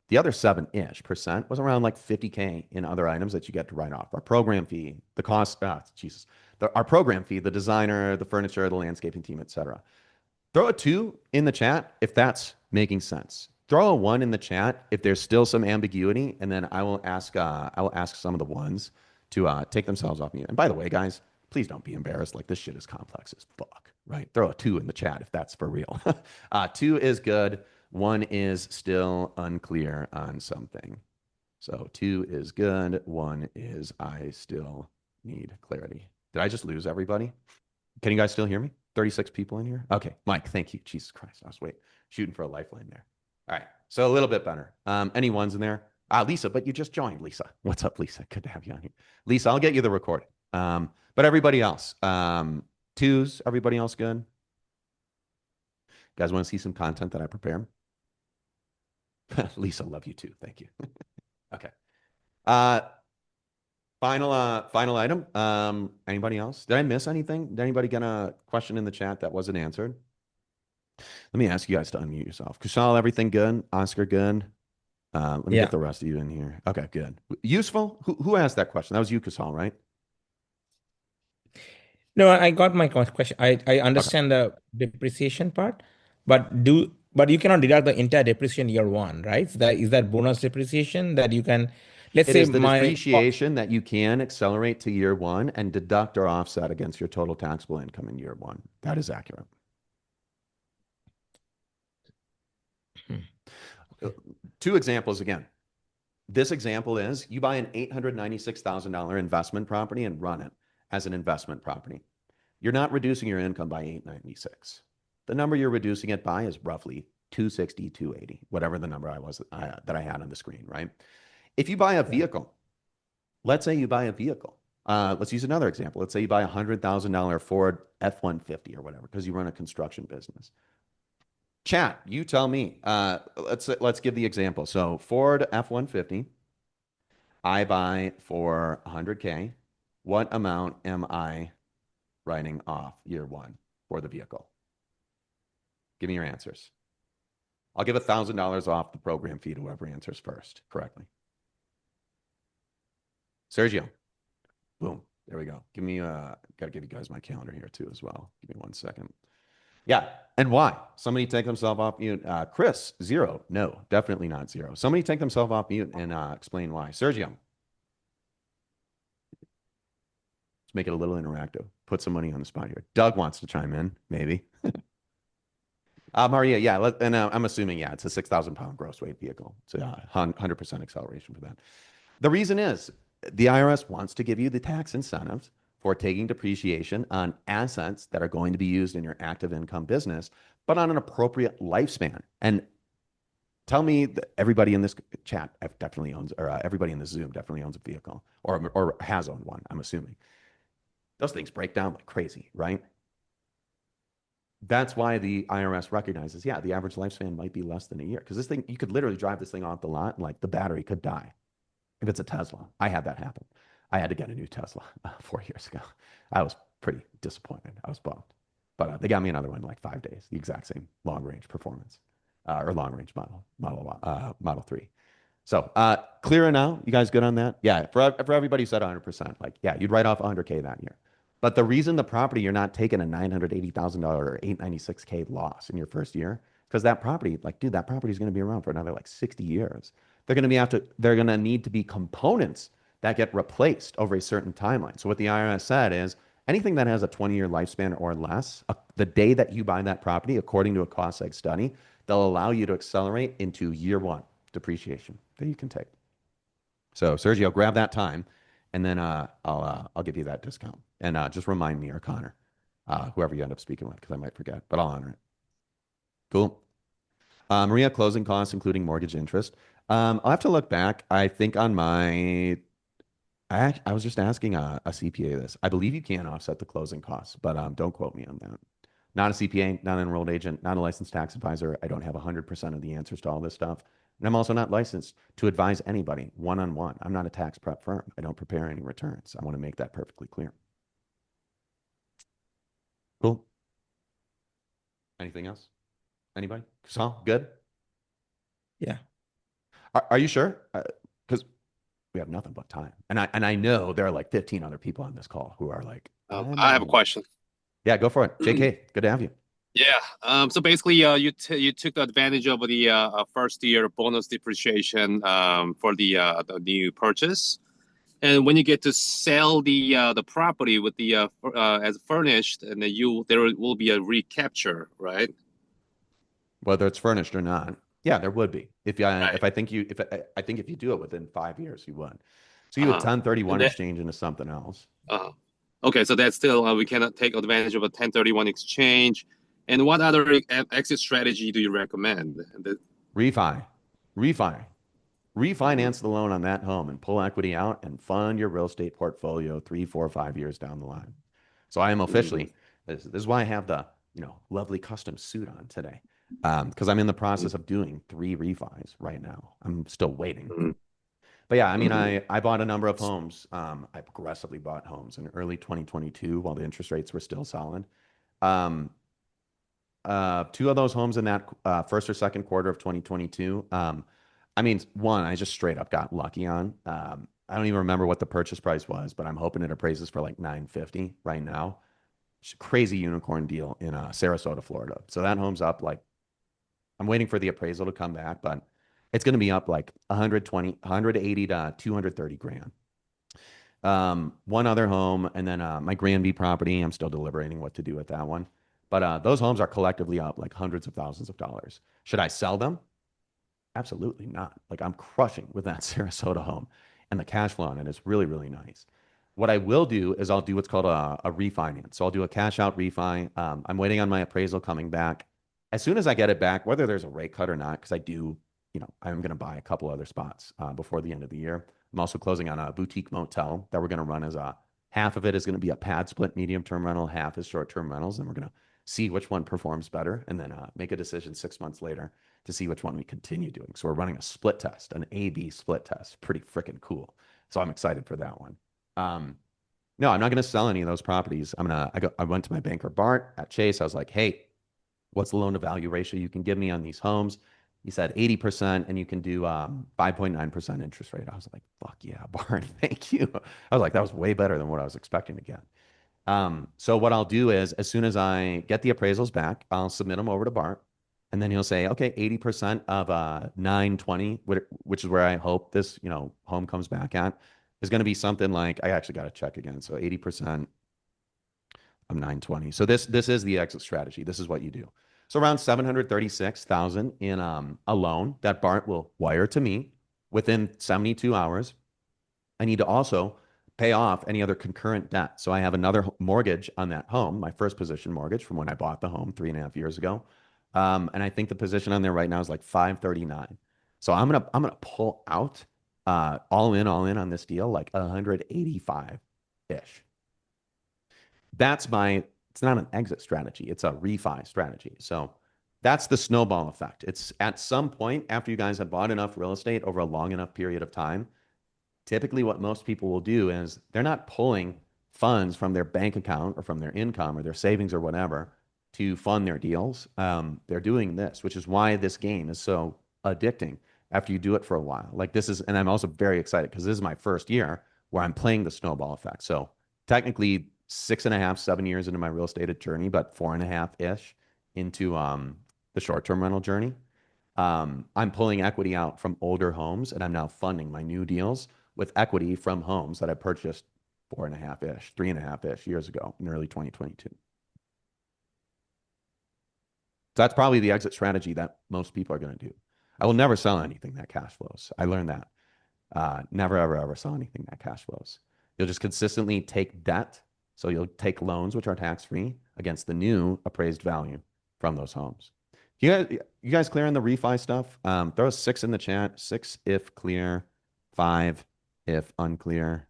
A: The other 7-ish% was around like 50K in other items that you get to write off. Our program fee, the cost, our program fee, the designer, the furniture, the landscaping team, etc. Throw a 2 in the chat if that's making sense. Throw a 1 in the chat if there's still some ambiguity, and then I will ask some of the ones to take themselves off mute. And by the way, guys, please don't be embarrassed. Like, this shit is complex as fuck, right? Throw a 2 in the chat if that's for real. 2 is good. 1 is still unclear on something. So 2 is good. 1 is I still need clarity. Did I just lose everybody? Can you guys still hear me? 36 people in here? Okay, Mike, thank you. Jesus Christ, I was shooting for a lifeline there. All right, so a little bit better. Any ones in there? Lisa, but you just joined, Lisa. What's up, Lisa? Good to have you on here. Lisa, I'll get you the recording. But everybody else, 2s, everybody else good? You guys want to see some content that I prepare? Lisa, love you too. Thank you. Okay. Final item. Anybody else? Did I miss anything? Did anybody get a question in the chat that wasn't answered? Let me ask you guys to unmute yourself. Kushal, everything good? Oscar, good? Let me get the rest of you in here. Okay, good. Useful? Who asked that question? That was you, Kushal, right?
E: No, I got my question. I understand the depreciation part, but you cannot deduct the entire depreciation year one, right? Is that bonus depreciation that you can, let's
A: It
E: say
A: is the depreciation that you can accelerate to year one and deduct or offset against your total taxable income in year one. That is accurate. Two examples again. This example is you buy an $896,000 investment property and run it as an investment property. You're not reducing your income by $896. The number you're reducing it by is roughly $260, $280, whatever the number that I had on the screen, right? If you buy a vehicle, let's say you buy a vehicle. Let's use another example. Let's say you buy a $100,000 Ford F-150 or whatever because you run a construction business. Chat, you tell me. Let's give the example. So Ford F-150, I buy for 100K. What amount am I writing off year one for the vehicle? Give me your answers. I'll give $1,000 off the program fee to whoever answers first correctly. Sergio. Boom. There we go. Give me gotta give you guys my calendar here too as well. Give me 1 second. Yeah. And why? Somebody take themselves off mute. Chris, 0. No, definitely not 0. Somebody take themselves off mute and explain why. Sergio. Let's make it a little interactive. Put some money on the spot here. Doug wants to chime in, maybe. Maria, yeah, I'm assuming, yeah, it's a 6,000 pound gross weight vehicle. It's a 100% acceleration for that. The reason is the IRS wants to give you the tax incentives for taking depreciation on assets that are going to be used in your active income business, but on an appropriate lifespan. And tell me that everybody in this chat definitely owns, or everybody in this Zoom definitely owns a vehicle or has owned one, I'm assuming. Those things break down like crazy, right? That's why the IRS recognizes, yeah, the average lifespan might be less than a year. Because this thing, you could literally drive this thing off the lot and like the battery could die. If it's a Tesla, I had that happen. I had to get a new Tesla 4 years ago. I was pretty disappointed. I was bummed. But they got me another one in like 5 days, the exact same long range performance or long range Model 3. So clearer now? You guys good on that? Yeah, for everybody who said 100%, like, yeah, you'd write off 100K that year. But the reason the property, you're not taking a $980,000 or $896K loss in your first year, because that property, like, dude, that property is going to be around for another like 60 years. They're going to need to be components that get replaced over a certain timeline. So what the IRS said is anything that has a 20-year lifespan or less, the day that you buy that property, according to a cost seg study, they'll allow you to accelerate into year one depreciation that you can take. So Sergio, grab that time, and then I'll give you that discount. And just remind me or Connor, whoever you end up speaking with, because I might forget, but I'll honor it. Cool. Maria, closing costs, including mortgage interest. I'll have to look back. I think on my, I was just asking a CPA this. I believe you can offset the closing costs, but don't quote me on that. Not a CPA, not an enrolled agent, not a licensed tax advisor. I don't have 100% of the answers to all this stuff. And I'm also not licensed to advise anybody one-on-one. I'm not a tax prep firm. I don't prepare any returns. I want to make that perfectly clear. Cool. Anything else? Anybody? Kasal, good?
E: Yeah.
A: Are you sure? Because we have nothing but time. And I know there are like 15 other people on this call who are like,
F: I have a question.
A: Yeah, go for it. JK, good to have you.
F: Yeah. So basically, you took advantage of the first year bonus depreciation for the new purchase, and when you get to sell the property with the as furnished, and then there will be a recapture, right?
A: Whether it's furnished or not, yeah, there would be. If I think if you do it within 5 years, you would. So you would 1031 exchange into something else.
F: Okay, so that's still we cannot take advantage of a 1031 exchange. And what other exit strategy do you recommend?
A: Refinance the loan on that home and pull equity out and fund your real estate portfolio 3, 4, 5 years down the line. So I am officially, this is why I have the lovely custom suit on today, because I'm in the process of doing 3 refis right now. I'm still waiting. But yeah, I mean, I bought a number of homes. I progressively bought homes in early 2022 while the interest rates were still solid. 2 of those homes in that first or second quarter of 2022. I mean, one, I just straight up got lucky on. I don't even remember what the purchase price was, but I'm hoping it appraises for like $950 right now. It's a crazy unicorn deal in Sarasota, Florida. So that home's up like, I'm waiting for the appraisal to come back, but it's going to be up like 180 to 230 grand. One other home, and then my Granby property, I'm still deliberating what to do with that one. But those homes are collectively up like hundreds of thousands of dollars. Should I sell them? Absolutely not. Like, I'm crushing with that Sarasota home, and the cash flow on it is really, really nice. What I will do is I'll do what's called a refinance. So I'll do a cash out refi. I'm waiting on my appraisal coming back. As soon as I get it back, whether there's a rate cut or not, because I do, I'm going to buy a couple other spots before the end of the year. I'm also closing on a boutique motel that we're going to run as half of it is going to be a pad split medium term rental, half is short term rentals, and we're going to see which one performs better, and then make a decision 6 months later to see which one we continue doing. So we're running a split test, an A/B split test. Pretty freaking cool. So I'm excited for that one. No, I'm not going to sell any of those properties. I went to my banker Bart at Chase. I was like, hey, what's the loan to value ratio you can give me on these homes? He said 80%, and you can do 5.9% interest rate. I was like, fuck yeah, Bart, thank you. I was like, that was way better than what I was expecting to get. So what I'll do is, as soon as I get the appraisals back, I'll submit them over to Bart, and then he'll say, okay, 80% of 920, which is where I hope this, home comes back at, is going to be something like, I actually got to check again. So 80% of 920. So this is the exit strategy. This is what you do. So around 736,000 in a loan that Bart will wire to me within 72 hours. I need to also pay off any other concurrent debt. So I have another mortgage on that home, my first position mortgage from when I bought the home 3.5 years ago. And I think the position on there right now is like 539. So I'm gonna pull out all in on this deal like 185-ish. It's not an exit strategy, it's a refi strategy. So that's the snowball effect. It's at some point after you guys have bought enough real estate over a long enough period of time, typically what most people will do is they're not pulling funds from their bank account or from their income or their savings or whatever to fund their deals. They're doing this, which is why this game is so addicting after you do it for a while. Like this is, and I'm also very excited because this is my first year where I'm playing the snowball effect. So technically 6.5, 7 years into my real estate journey, but 4.5-ish into the short-term rental journey. I'm pulling equity out from older homes, and I'm now funding my new deals with equity from homes that I purchased 4.5-ish, 3.5-ish years ago in early 2022. So that's probably the exit strategy that most people are going to do. I will never sell anything that cash flows. I learned that. Never, ever, ever sell anything that cash flows. You'll just consistently take debt. So you'll take loans, which are tax-free, against the new appraised value from those homes. You guys clear on the refi stuff? Throw a 6 in the chat. 6 if clear, 5 if unclear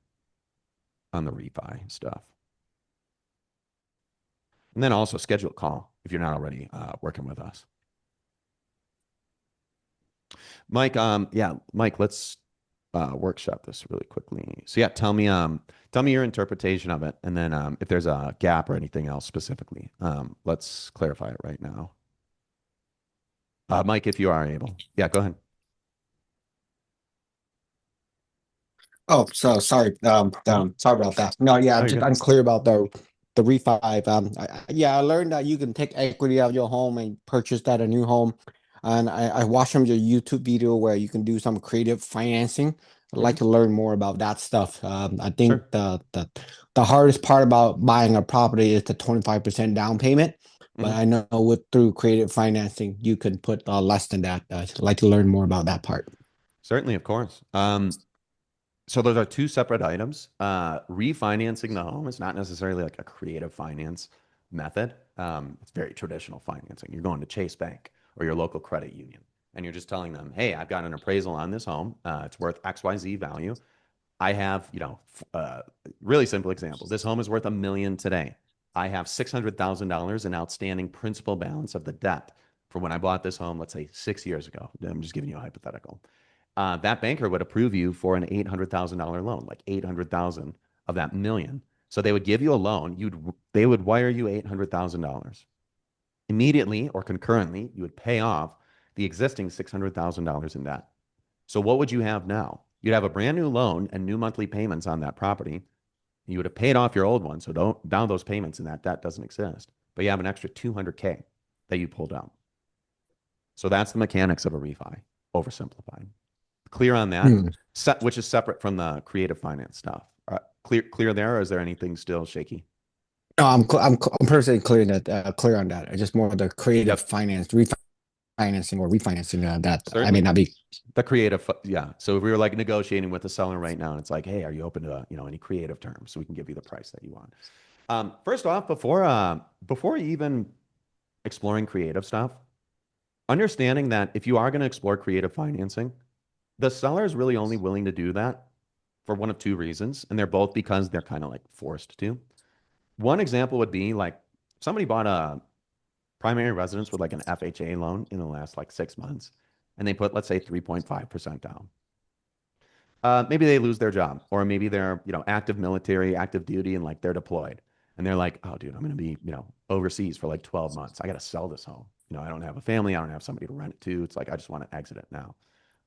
A: on the refi stuff. And then also schedule a call if you're not already working with us. Mike, Mike, let's workshop this really quickly. So yeah, tell me your interpretation of it, and then if there's a gap or anything else specifically, let's clarify it right now. Mike, if you are able, yeah, go ahead.
H: Oh, so sorry. Sorry about that. No, yeah, I'm just unclear about the refi. I learned that you can take equity out of your home and purchase that a new home. And I watched some of your YouTube video where you can do some creative financing. I'd like to learn more about that stuff. I think the hardest part about buying a property is the 25% down payment. But I know through creative financing, you can put less than that. I'd like to learn more about that part.
A: Certainly, of course. So those are two separate items. Refinancing the home is not necessarily like a creative finance method. It's very traditional financing. You're going to Chase Bank or your local credit union, and you're just telling them, hey, I've got an appraisal on this home. It's worth XYZ value. I have, really simple example. This home is worth $1 million today. I have $600,000 in outstanding principal balance of the debt for when I bought this home, let's say 6 years ago. I'm just giving you a hypothetical. That banker would approve you for an $800,000 loan, like 800,000 of that $1 million. So they would give you a loan. They would wire you $800,000. Immediately or concurrently, you would pay off the existing $600,000 in debt. So what would you have now? You'd have a brand new loan and new monthly payments on that property. You would have paid off your old one, so now those payments and that debt doesn't exist. But you have an extra $200K that you pulled out. So that's the mechanics of a refi, oversimplified. Clear on that, which is separate from the creative finance stuff. Clear there, or is there anything still shaky?
H: No, I'm personally clear on that. Just more of the creative finance, refinancing or refinancing that. Certainly. I may not be
A: the creative. Yeah. So if we were like negotiating with the seller right now, and it's like, hey, are you open to any creative terms so we can give you the price that you want? First off, before even exploring creative stuff, understanding that if you are going to explore creative financing, the seller is really only willing to do that for one of two reasons, and they're both because they're kind of like forced to. One example would be like somebody bought primary residence with like an FHA loan in the last like 6 months, and they put, let's say, 3.5% down. Maybe they lose their job, or maybe they're, active military, active duty, and like they're deployed. And they're like, oh, dude, I'm going to be, overseas for like 12 months. I got to sell this home. I don't have a family. I don't have somebody to rent it to. It's like, I just want to exit it now.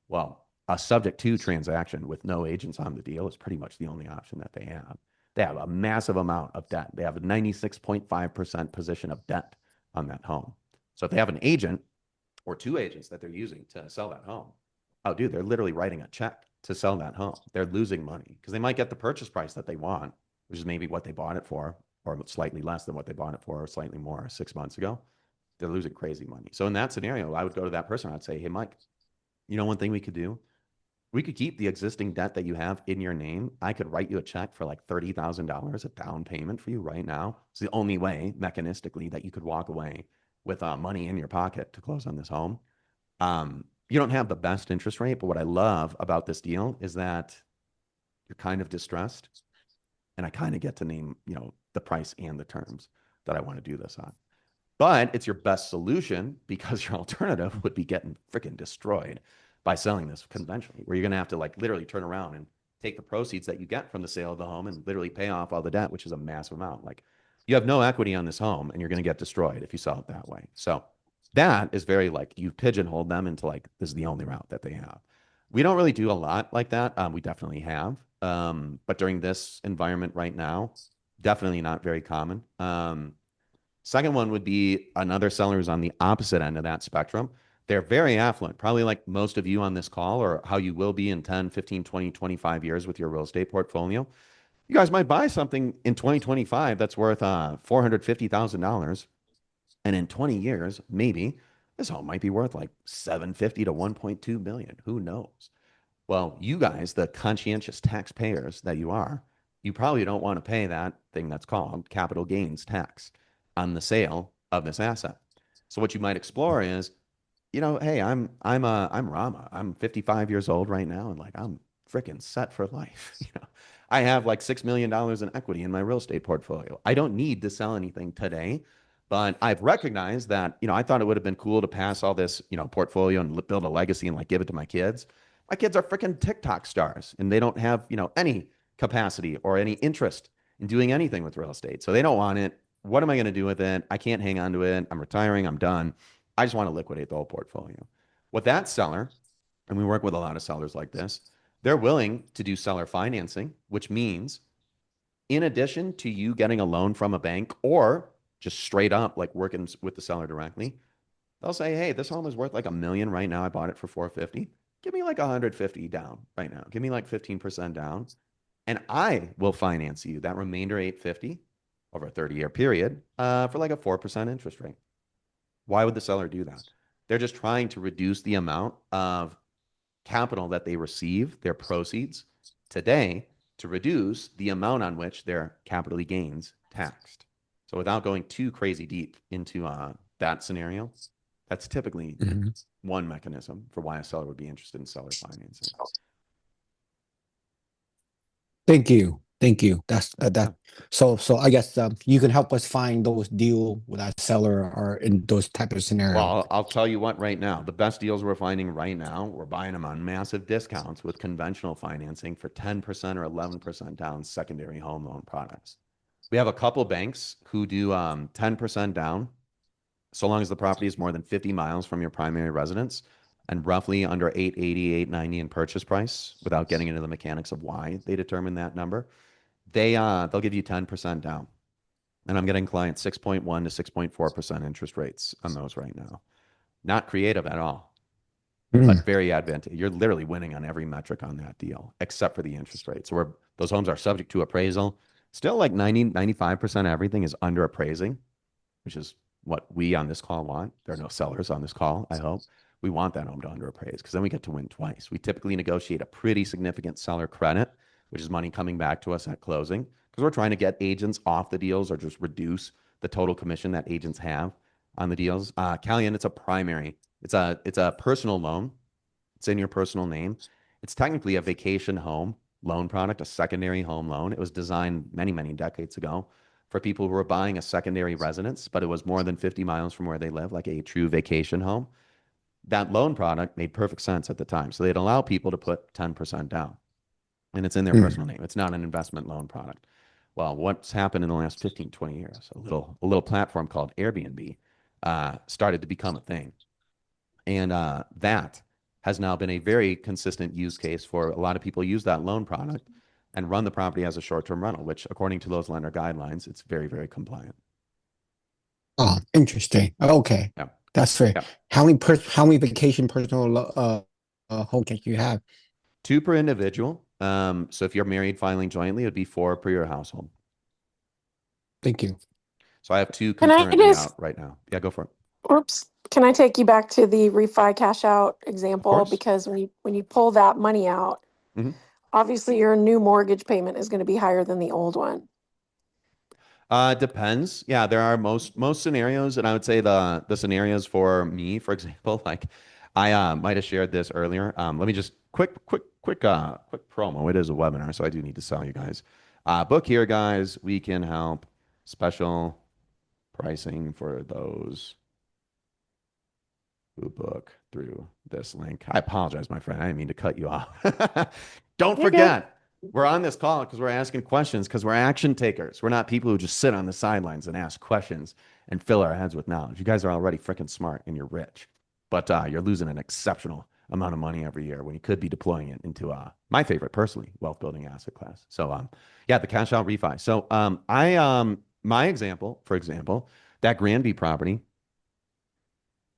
A: Well, a subject to transaction with no agents on the deal is pretty much the only option that they have. They have a massive amount of debt. They have a 96.5% position of debt on that home. So if they have an agent or two agents that they're using to sell that home, oh, dude, they're literally writing a check to sell that home. They're losing money because they might get the purchase price that they want, which is maybe what they bought it for, or slightly less than what they bought it for, or slightly more 6 months ago. They're losing crazy money. So in that scenario, I would go to that person. I'd say, hey, Mike, one thing we could do? We could keep the existing debt that you have in your name. I could write you a check for like $30,000, a down payment for you right now. It's the only way mechanistically that you could walk away with money in your pocket to close on this home. You don't have the best interest rate, but what I love about this deal is that you're kind of distressed, and I kind of get to name, the price and the terms that I want to do this on. But it's your best solution because your alternative would be getting freaking destroyed by selling this conventionally, where you're going to have to like literally turn around and take the proceeds that you get from the sale of the home and literally pay off all the debt, which is a massive amount. Like, you have no equity on this home and you're going to get destroyed if you sell it that way. So that is very like, you pigeonhole them into like, this is the only route that they have. We don't really do a lot like that. We definitely have. But during this environment right now, definitely not very common. Second one would be another seller who's on the opposite end of that spectrum. They're very affluent, probably like most of you on this call, or how you will be in 10, 15, 20, 25 years with your real estate portfolio. You guys might buy something in 2025 that's worth $450,000. And in 20 years, maybe this home might be worth like 750 to 1.2 million. Who knows? Well, you guys, the conscientious taxpayers that you are, you probably don't want to pay that thing that's called capital gains tax on the sale of this asset. So what you might explore is, hey, I'm Rama. I'm 55 years old right now, and like I'm freaking set for life. I have like $6 million in equity in my real estate portfolio. I don't need to sell anything today, but I've recognized that, I thought it would have been cool to pass all this, portfolio and build a legacy and like give it to my kids. My kids are freaking TikTok stars, and they don't have, any capacity or any interest in doing anything with real estate. So they don't want it. What am I going to do with it? I can't hang on to it. I'm retiring. I'm done. I just want to liquidate the whole portfolio. With that seller, and we work with a lot of sellers like this, they're willing to do seller financing, which means in addition to you getting a loan from a bank or just straight up like working with the seller directly, they'll say, hey, this home is worth like $1 million right now. I bought it for $450. Give me like 150 down right now. Give me like 15% down, and I will finance you that remainder $850 over a 30-year period for like a 4% interest rate. Why would the seller do that? They're just trying to reduce the amount of capital that they receive, their proceeds today, to reduce the amount on which their capital gains taxed. So without going too crazy deep into that scenario, that's typically one mechanism for why a seller would be interested in seller financing.
H: Thank you. That's that. So I guess you can help us find those deal with that seller or in those type of scenarios.
A: Well, I'll tell you what, right now, the best deals we're finding right now, we're buying them on massive discounts with conventional financing for 10% or 11% down secondary home loan products. We have a couple banks who do 10% down, so long as the property is more than 50 miles from your primary residence and roughly under 880, 890 in purchase price, without getting into the mechanics of why they determine that number. They'll give you 10% down. And I'm getting clients 6.1 to 6.4% interest rates on those right now. Not creative at all, but very advantageous. You're literally winning on every metric on that deal, except for the interest rate. So those homes are subject to appraisal. Still like 90, 95% of everything is under appraising, which is what we on this call want. There are no sellers on this call, I hope. We want that home to underappraise because then we get to win twice. We typically negotiate a pretty significant seller credit, which is money coming back to us at closing, because we're trying to get agents off the deals or just reduce the total commission that agents have on the deals. Callian, it's a primary. It's a personal loan. It's in your personal name. It's technically a vacation home loan product, a secondary home loan. It was designed many, many decades ago for people who were buying a secondary residence, but it was more than 50 miles from where they live, like a true vacation home. That loan product made perfect sense at the time. So they'd allow people to put 10% down, and it's in their personal name. It's not an investment loan product. Well, what's happened in the last 15, 20 years? A little platform called Airbnb started to become a thing. And that has now been a very consistent use case for a lot of people use that loan product and run the property as a short-term rental, which according to those lender guidelines, it's very, very compliant.
H: Oh, interesting. Okay.
A: Yeah.
H: That's fair.
A: Yeah.
H: How many vacation personal home can you have?
A: 2 per individual. So if you're married filing jointly, it would be 4 per your household.
H: Thank you.
A: So I have 2
B: Can I
A: concurrently
B: just-
A: out right now. Yeah, go for it.
B: Oops. Can I take you back to the refi cash out example?
A: course.
B: Because when you pull that money out,
A: Mhm.
B: obviously your new mortgage payment is going to be higher than the old one.
A: Depends. Yeah, there are most scenarios, and I would say the scenarios for me, for example, like I might have shared this earlier. Let me just quick promo. It is a webinar, so I do need to sell you guys. Book here, guys. We can help. Special pricing for those who book through this link. I apologize, my friend. I didn't mean to cut you off. Don't
B: You're
A: forget, we're on this call because we're asking questions because we're action takers. We're not people who just sit on the sidelines and ask questions and fill our heads with knowledge. You guys are already freaking smart and you're rich, but you're losing an exceptional amount of money every year when you could be deploying it into my favorite, personally, wealth building asset class. So yeah, the cash out refi. So my example, for example, that Granby property.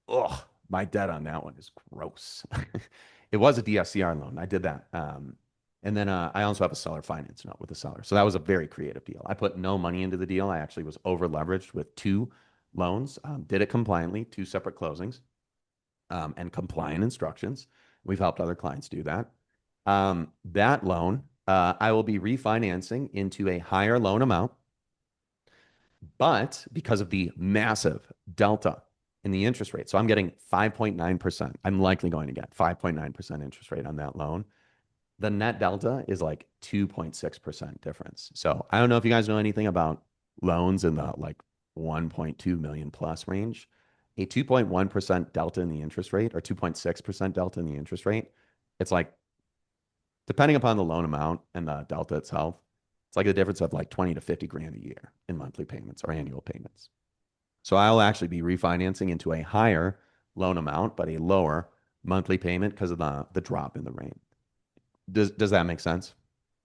A: Oh, my debt on that one is gross. It was a DSCR loan. I did that. And then I also have a seller finance note with the seller. So that was a very creative deal. I put no money into the deal. I actually was over leveraged with 2 loans, did it compliantly, 2 separate closings, and compliant instructions. We've helped other clients do that. That loan, I will be refinancing into a higher loan amount. But because of the massive delta in the interest rate, so I'm getting 5.9%. I'm likely going to get 5.9% interest rate on that loan. The net delta is like 2.6% difference. So I don't know if you guys know anything about loans in the like 1.2 million plus range. A 2.1% delta in the interest rate or 2.6% delta in the interest rate, it's like, depending upon the loan amount and the delta itself, it's like the difference of like 20 to 50 grand a year in monthly payments or annual payments. So I'll actually be refinancing into a higher loan amount, but a lower monthly payment because of the drop in the rate. Does that make sense?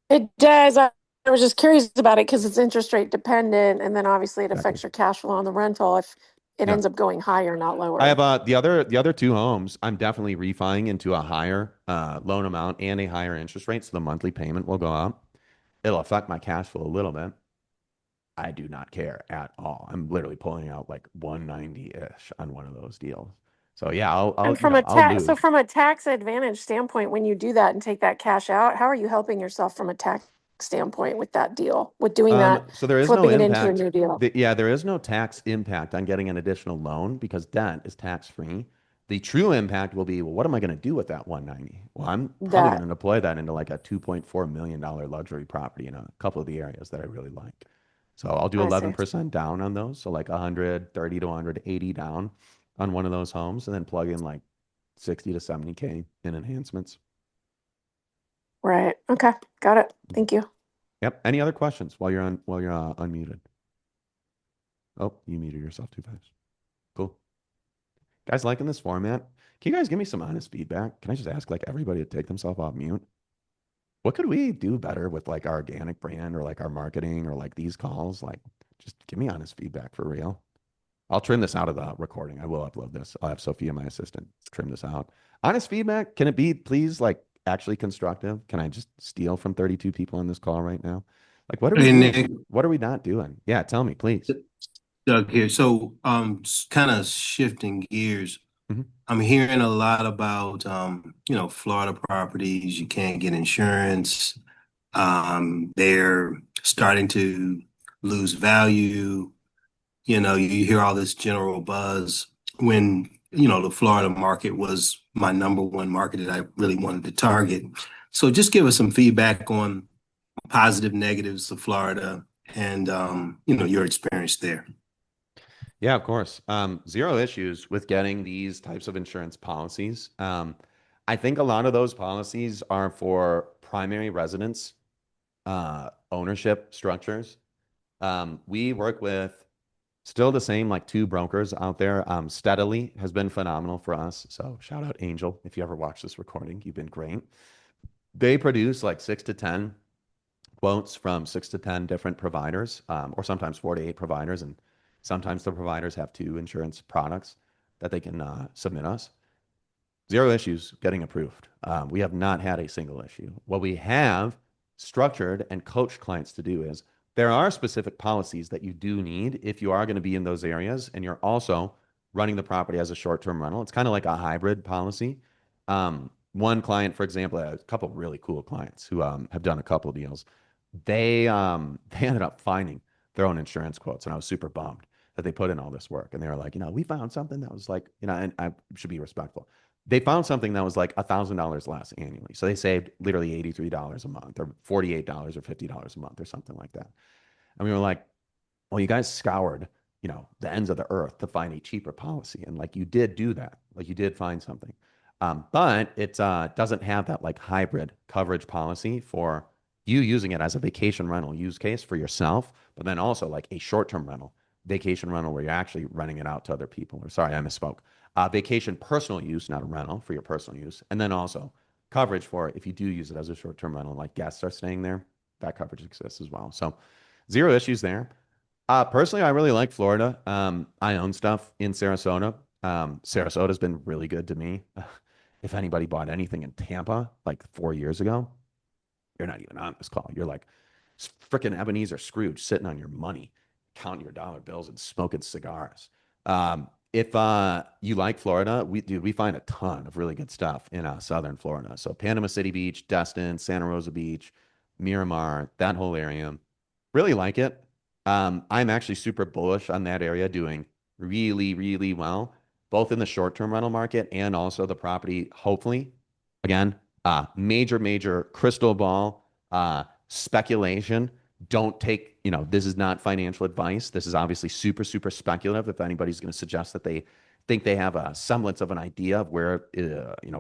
B: It does. I was just curious about it because it's interest rate dependent, and then obviously it affects your cash flow on the rental if it ends up going higher, not lower.
A: I have the other 2 homes. I'm definitely refining into a higher loan amount and a higher interest rate, so the monthly payment will go up. It'll affect my cash flow a little bit. I do not care at all. I'm literally pulling out like 190-ish on one of those deals. So yeah, I'll
B: So from a tax advantage standpoint, when you do that and take that cash out, how are you helping yourself from a tax standpoint with that deal, with doing that?
A: So there is
B: flipping
A: no
B: it
A: impact.
B: into a new deal.
A: There is no tax impact on getting an additional loan because debt is tax free. The true impact will be, well, what am I going to do with that 190? Well, I'm probably going to deploy that into like a $2.4 million luxury property in a couple of the areas that I really like. So I'll do 11% down on those. So like 130 to 180 down on one of those homes, and then plug in like 60 to 70K in enhancements.
B: Right. Okay. Got it. Thank you.
A: Yep. Any other questions while you're unmuted? Oh, you muted yourself too fast. Cool. Guys, liking this format? Can you guys give me some honest feedback? Can I just ask like everybody to take themselves off mute? What could we do better with like our organic brand or like our marketing or like these calls? Like, just give me honest feedback for real. I'll trim this out of the recording. I will upload this. I'll have Sophia, my assistant, trim this out. Honest feedback. Can it be, please, like actually constructive? Can I just steal from 32 people on this call right now? Like, what are we doing?
I: Nick,
A: what are we not doing? Yeah, tell me, please.
I: Doug here. So, kind of shifting gears.
A: Mhm.
I: I'm hearing a lot about, Florida properties. You can't get insurance. They're starting to lose value. You hear all this general buzz when, the Florida market was my number one market that I really wanted to target. So just give us some feedback on positive, negatives of Florida and your experience there.
A: Yeah, of course. Zero issues with getting these types of insurance policies. I think a lot of those policies are for primary residence ownership structures. We work with still the same like two brokers out there. Steadily has been phenomenal for us. So shout out Angel. If you ever watch this recording, you've been great. They produce like 6 to 10 quotes from 6 to 10 different providers, or sometimes 4 to 8 providers. And sometimes the providers have two insurance products that they can submit us. Zero issues getting approved. We have not had a single issue. What we have structured and coached clients to do is there are specific policies that you do need if you are going to be in those areas and you're also running the property as a short-term rental. It's kind of like a hybrid policy. One client, for example, a couple of really cool clients who have done a couple of deals. They ended up finding their own insurance quotes, and I was super bummed that they put in all this work. And they were like, we found something that was like, and I should be respectful. They found something that was like $1,000 less annually. So they saved literally $83 a month or $48 or $50 a month or something like that. And we were like, well, you guys scoured, the ends of the earth to find a cheaper policy. And like you did do that, like you did find something. But it doesn't have that like hybrid coverage policy for you using it as a vacation rental use case for yourself, but then also like a short-term rental, vacation rental where you're actually renting it out to other people. Or sorry, I misspoke. Vacation personal use, not a rental for your personal use. And then also coverage for if you do use it as a short-term rental, like guests are staying there, that coverage exists as well. So zero issues there. Personally, I really like Florida. I own stuff in Sarasota. Sarasota's been really good to me. If anybody bought anything in Tampa like 4 years ago, you're not even on this call. You're like freaking Ebenezer Scrooge sitting on your money, counting your dollar bills and smoking cigars. If you like Florida, we find a ton of really good stuff in southern Florida. So Panama City Beach, Destin, Santa Rosa Beach, Miramar, that whole area. Really like it. I'm actually super bullish on that area doing really, really well, both in the short-term rental market and also the property, hopefully. Again, major crystal ball speculation. Don't take, this is not financial advice. This is obviously super, super speculative. If anybody's going to suggest that they think they have a semblance of an idea of where,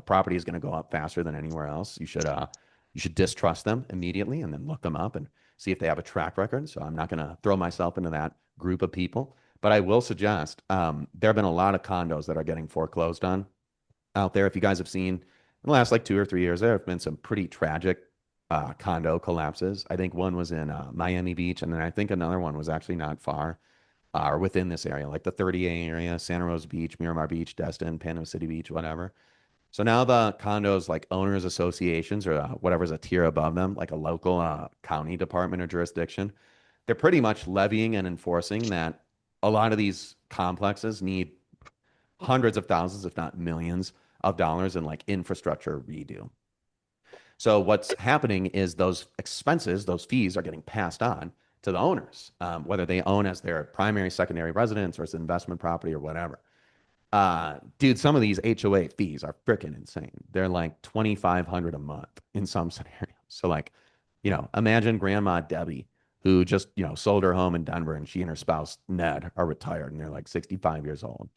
A: property is going to go up faster than anywhere else, you should distrust them immediately and then look them up and see if they have a track record. So I'm not going to throw myself into that group of people, but I will suggest there have been a lot of condos that are getting foreclosed on out there. If you guys have seen in the last like 2 or 3 years, there have been some pretty tragic condo collapses. I think one was in Miami Beach, and then I think another one was actually not far or within this area, like the 30A area, Santa Rosa Beach, Miramar Beach, Destin, Panama City Beach, whatever. So now the condos like owners associations or whatever's a tier above them, like a local county department or jurisdiction, they're pretty much levying and enforcing that a lot of these complexes need hundreds of thousands, if not millions of dollars in like infrastructure redo. So what's happening is those expenses, those fees are getting passed on to the owners, whether they own as their primary, secondary residence or as an investment property or whatever. Dude, some of these HOA fees are freaking insane. They're like $2,500 a month in some scenarios. So like, imagine Grandma Debbie who just, sold her home in Denver and she and her spouse Ned are retired and they're like 65 years old.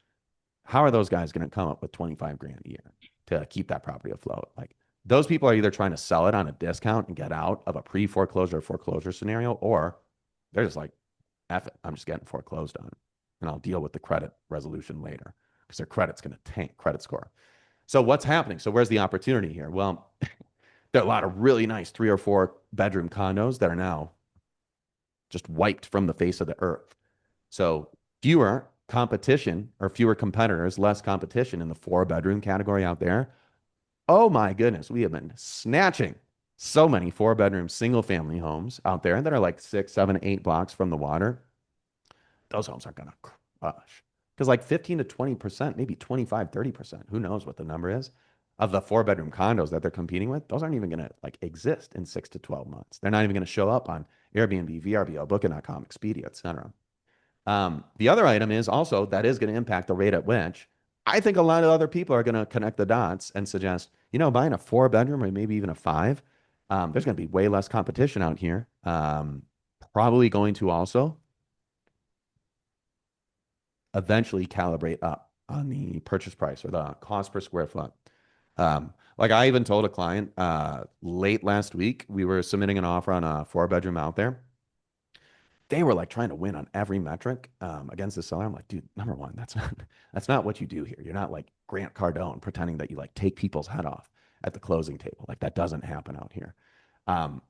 A: How are those guys going to come up with 25 grand a year to keep that property afloat? Like those people are either trying to sell it on a discount and get out of a pre-foreclosure or foreclosure scenario, or they're just like, F it, I'm just getting foreclosed on and I'll deal with the credit resolution later because their credit's going to tank, credit score. So what's happening? So where's the opportunity here? Well, there are a lot of really nice 3 or 4 bedroom condos that are now just wiped from the face of the earth. So fewer competition or fewer competitors, less competition in the 4-bedroom category out there. Oh my goodness, we have been snatching so many 4-bedroom single family homes out there that are like 6, 7, 8 blocks from the water. Those homes are going to crush because like 15 to 20%, maybe 25, 30%, who knows what the number is, of the 4-bedroom condos that they're competing with, those aren't even going to like exist in 6 to 12 months. They're not even going to show up on Airbnb, VRBO, Booking.com, Expedia, etc. The other item is also that is going to impact the rate at which I think a lot of other people are going to connect the dots and suggest, buying a 4-bedroom or maybe even a 5, there's going to be way less competition out here. probably going to also eventually calibrate up on the purchase price or the cost per square foot. Like I even told a client late last week, we were submitting an offer on a 4-bedroom out there. They were like trying to win on every metric against the seller. I'm like, dude, number one, that's not what you do here. You're not like Grant Cardone pretending that you like take people's head off at the closing table. Like that doesn't happen out here.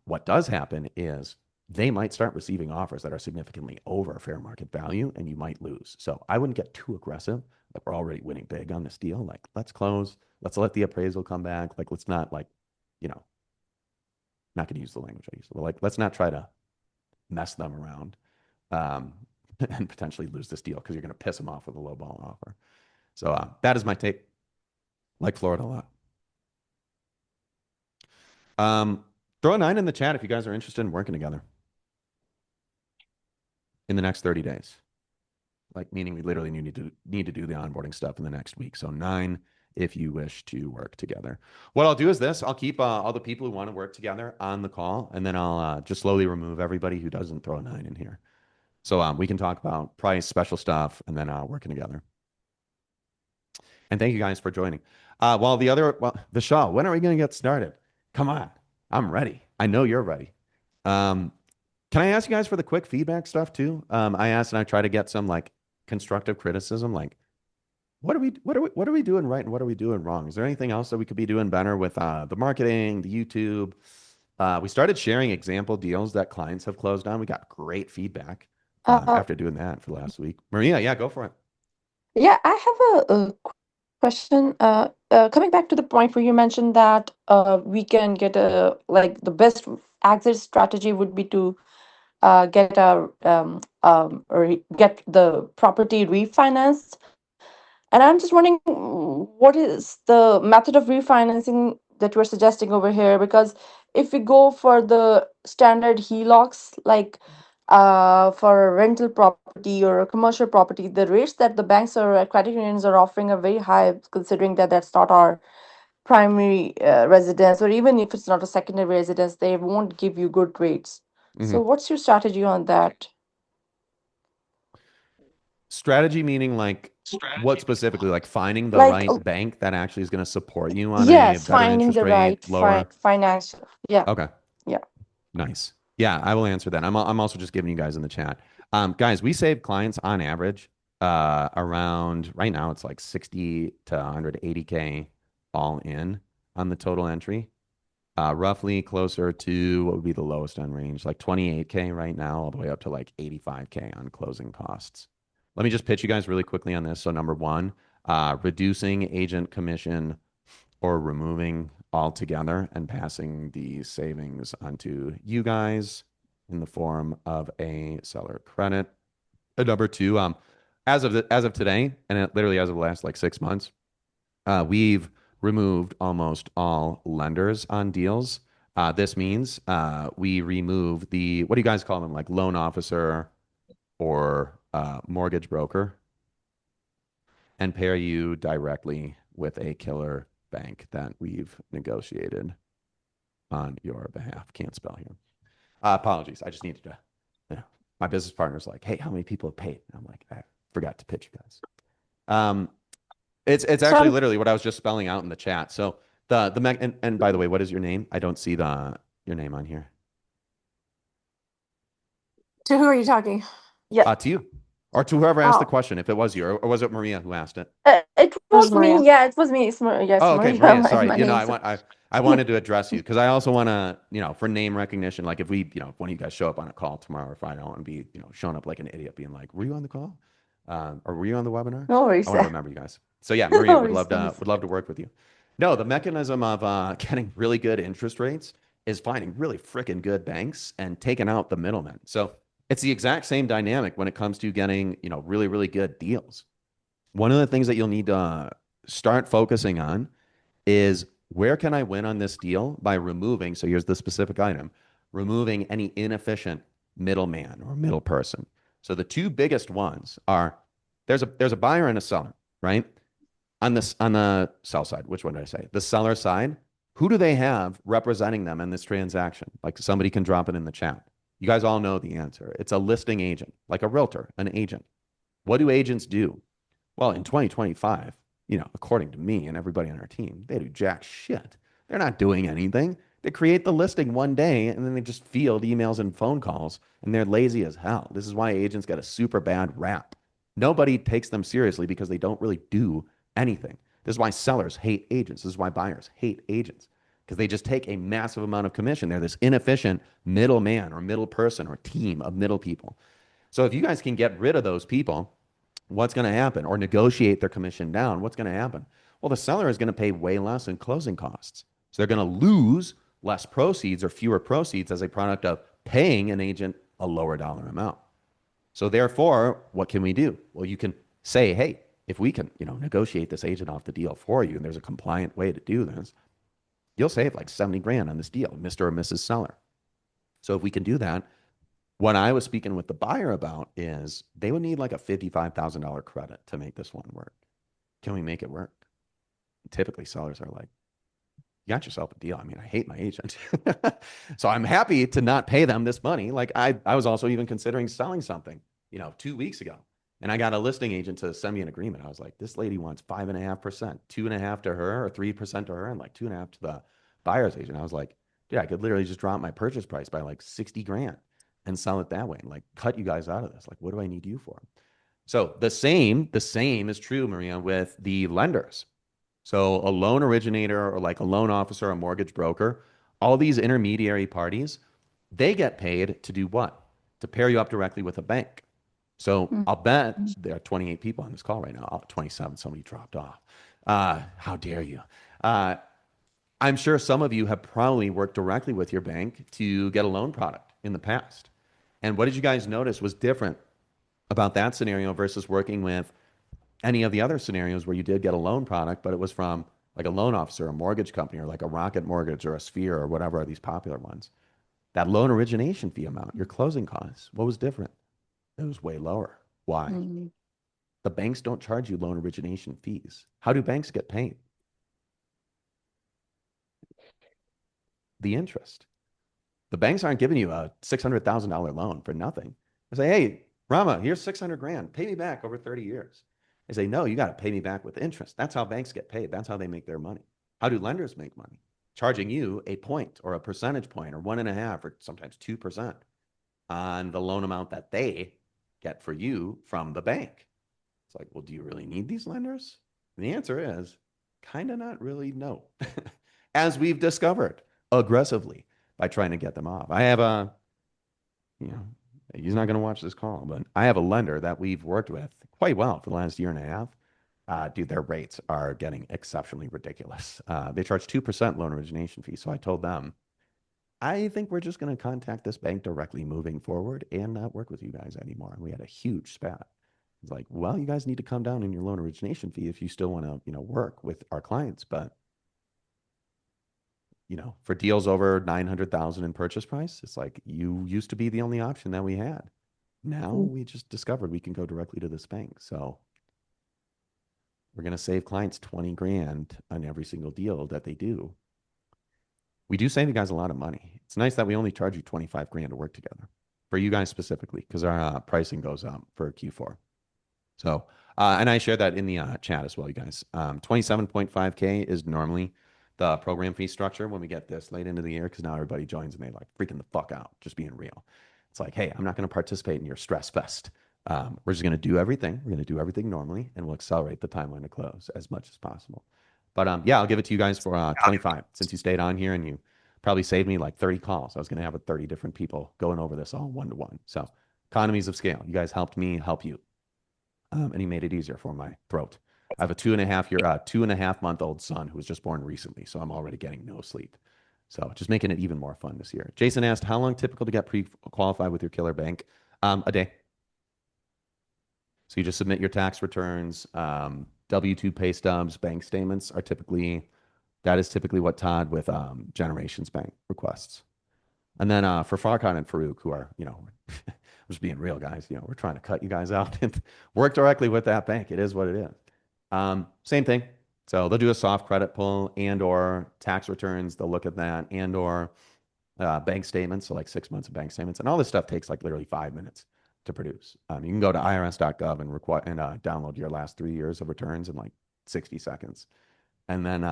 A: What does happen is they might start receiving offers that are significantly over fair market value and you might lose. So I wouldn't get too aggressive. Like we're already winning big on this deal. Like let's close. Let's let the appraisal come back. Like let's not like, not going to use the language I use. But like let's not try to mess them around and potentially lose this deal because you're going to piss them off with a low ball offer. So that is my take. Like Florida a lot. Throw a 9 in the chat if you guys are interested in working together in the next 30 days. Like meaning we literally need to do the onboarding stuff in the next week. So 9 if you wish to work together. What I'll do is this. I'll keep all the people who want to work together on the call, and then I'll just slowly remove everybody who doesn't throw a 9 in here. So we can talk about price, special stuff, and then working together. And thank you guys for joining. Vishal, when are we going to get started? Come on. I'm ready. I know you're ready. Can I ask you guys for the quick feedback stuff too? I asked and I try to get some like constructive criticism, like what are we doing right and what are we doing wrong? Is there anything else that we could be doing better with the marketing, the YouTube? We started sharing example deals that clients have closed on. We got great feedback after doing that for last week. Maria, yeah, go for it.
J: Yeah, I have a question. Coming back to the point where you mentioned that we can get the best exit strategy would be to get get the property refinanced. And I'm just wondering, what is the method of refinancing that you're suggesting over here? Because if we go for the standard HELOCs, like for a rental property or a commercial property, the rates that the banks or credit unions are offering are very high, considering that that's not our primary residence, or even if it's not a secondary residence, they won't give you good rates. So, what's your strategy on that?
A: Strategy meaning like what specifically? Like finding the
J: Like,
A: right bank that actually is going to support you on a
J: yes,
A: better
J: finding
A: interest
J: the
A: rate,
J: right
A: lower.
J: financial. Yeah,
A: Okay,
J: yeah.
A: nice. Yeah, I will answer that. I'm also just giving you guys in the chat. Guys, we save clients on average around right now it's like 60 to 180K all in on the total entry. Roughly closer to what would be the lowest end range, like 28K right now, all the way up to like 85K on closing costs. Let me just pitch you guys really quickly on this. So number one, reducing agent commission or removing altogether and passing the savings onto you guys in the form of a seller credit. And number two, as of today, and literally as of the last like 6 months, we've removed almost all lenders on deals. This means we remove the, what do you guys call them? Like loan officer or mortgage broker, and pair you directly with a killer bank that we've negotiated on your behalf. Can't spell here. Apologies. I just needed to, my business partner's like, hey, how many people have paid? And I'm like, I forgot to pitch you guys. It's actually literally what I was just spelling out in the chat. So and by the way, what is your name? I don't see your name on here.
J: To who are you talking? Yeah.
A: To you. Or to whoever asked the question, if it was you, or was it Maria who asked it?
J: It was me. Yeah, it was me. It's yes,
A: oh, okay,
J: Maria.
A: Maria. Sorry.
J: My
A: I wanted to address you because I also want to, for name recognition, like if we, if one of you guys show up on a call tomorrow or Friday, I don't want to be, showing up like an idiot being like, were you on the call? Or were you on the webinar?
J: No worries.
A: I want to remember you guys. So yeah, Maria, would love to work with you. No, the mechanism of getting really good interest rates is finding really freaking good banks and taking out the middlemen. So it's the exact same dynamic when it comes to getting, really, really good deals. One of the things that you'll need to start focusing on is where can I win on this deal by removing, so here's the specific item, removing any inefficient middleman or middle person. So the two biggest ones are there's a buyer and a seller, right? On the sell side, which one did I say? The seller side, who do they have representing them in this transaction? Like somebody can drop it in the chat. You guys all know the answer. It's a listing agent, like a realtor, an agent. What do agents do? Well, in 2025, according to me and everybody on our team, they do jack shit. They're not doing anything. They create the listing one day and then they just field emails and phone calls and they're lazy as hell. This is why agents get a super bad rap. Nobody takes them seriously because they don't really do anything. This is why sellers hate agents. This is why buyers hate agents because they just take a massive amount of commission. They're this inefficient middleman or middle person or team of middle people. So if you guys can get rid of those people, what's going to happen? Or negotiate their commission down, what's going to happen? Well, the seller is going to pay way less in closing costs. So they're going to lose less proceeds or fewer proceeds as a product of paying an agent a lower dollar amount. So therefore, what can we do? Well, you can say, hey, if we can, negotiate this agent off the deal for you, and there's a compliant way to do this, you'll save like 70 grand on this deal, Mr. or Mrs. Seller. So if we can do that, what I was speaking with the buyer about is they would need like a $55,000 credit to make this one work. Can we make it work? Typically, sellers are like, you got yourself a deal. I mean, I hate my agent. So I'm happy to not pay them this money. Like I was also even considering selling something, 2 weeks ago. And I got a listing agent to send me an agreement. I was like, this lady wants 5.5%, 2.5% to her or 3% to her, and like 2.5% to the buyer's agent. I was like, dude, I could literally just drop my purchase price by like 60 grand and sell it that way and like cut you guys out of this. Like, what do I need you for? So the same is true, Maria, with the lenders. So a loan originator or like a loan officer, a mortgage broker, all these intermediary parties, they get paid to do what? To pair you up directly with a bank. So I'll bet there are 28 people on this call right now. Oh, 27, somebody dropped off. How dare you? I'm sure some of you have probably worked directly with your bank to get a loan product in the past. And what did you guys notice was different about that scenario versus working with any of the other scenarios where you did get a loan product, but it was from like a loan officer, a mortgage company, or like a Rocket Mortgage or a Sphere or whatever are these popular ones? That loan origination fee amount, your closing costs, what was different? It was way lower. Why? The banks don't charge you loan origination fees. How do banks get paid? The interest. The banks aren't giving you a $600,000 loan for nothing. They say, hey, Rama, here's 600 grand. Pay me back over 30 years. They say, no, you got to pay me back with interest. That's how banks get paid. That's how they make their money. How do lenders make money? Charging you a point or a percentage point or 1.5% or sometimes 2% on the loan amount that they get for you from the bank. It's like, well, do you really need these lenders? And the answer is kind of not really, no. As we've discovered aggressively by trying to get them off. I have he's not going to watch this call, but I have a lender that we've worked with quite well for the last year and a half. Dude, their rates are getting exceptionally ridiculous. They charge 2% loan origination fee. So I told them, I think we're just going to contact this bank directly moving forward and not work with you guys anymore. And we had a huge spat. It's like, well, you guys need to come down in your loan origination fee if you still want to, work with our clients. But for deals over 900,000 in purchase price, it's like you used to be the only option that we had. Now we just discovered we can go directly to this bank. So we're going to save clients 20 grand on every single deal that they do. We do save you guys a lot of money. It's nice that we only charge you 25 grand to work together for you guys specifically, because our pricing goes up for Q4. So, and I share that in the chat as well, you guys. 27.5K is normally the program fee structure when we get this late into the year, because now everybody joins and they like freaking the fuck out, just being real. It's like, hey, I'm not going to participate in your stress fest. We're just going to do everything. We're going to do everything normally, and we'll accelerate the timeline to close as much as possible. But yeah, I'll give it to you guys for 25, since you stayed on here and you probably saved me like 30 calls. I was going to have 30 different people going over this all one-to-one. So economies of scale. You guys helped me help you. And he made it easier for my throat. I have a 2.5-month-old son who was just born recently, so I'm already getting no sleep. So just making it even more fun this year. Jason asked, how long typical to get pre-qualified with your killer bank? A day. So you just submit your tax returns, W-2 pay stubs, bank statements are typically, that is typically what Todd with Generations Bank requests. And then for Farkan and Farouk, who are, just being real, guys, we're trying to cut you guys out and work directly with that bank. It is what it is. Same thing. So they'll do a soft credit pull and or tax returns. They'll look at that and or bank statements, so like 6 months of bank statements, and all this stuff takes like literally 5 minutes to produce. You can go to irs.gov and download your last 3 years of returns in like 60 seconds. And then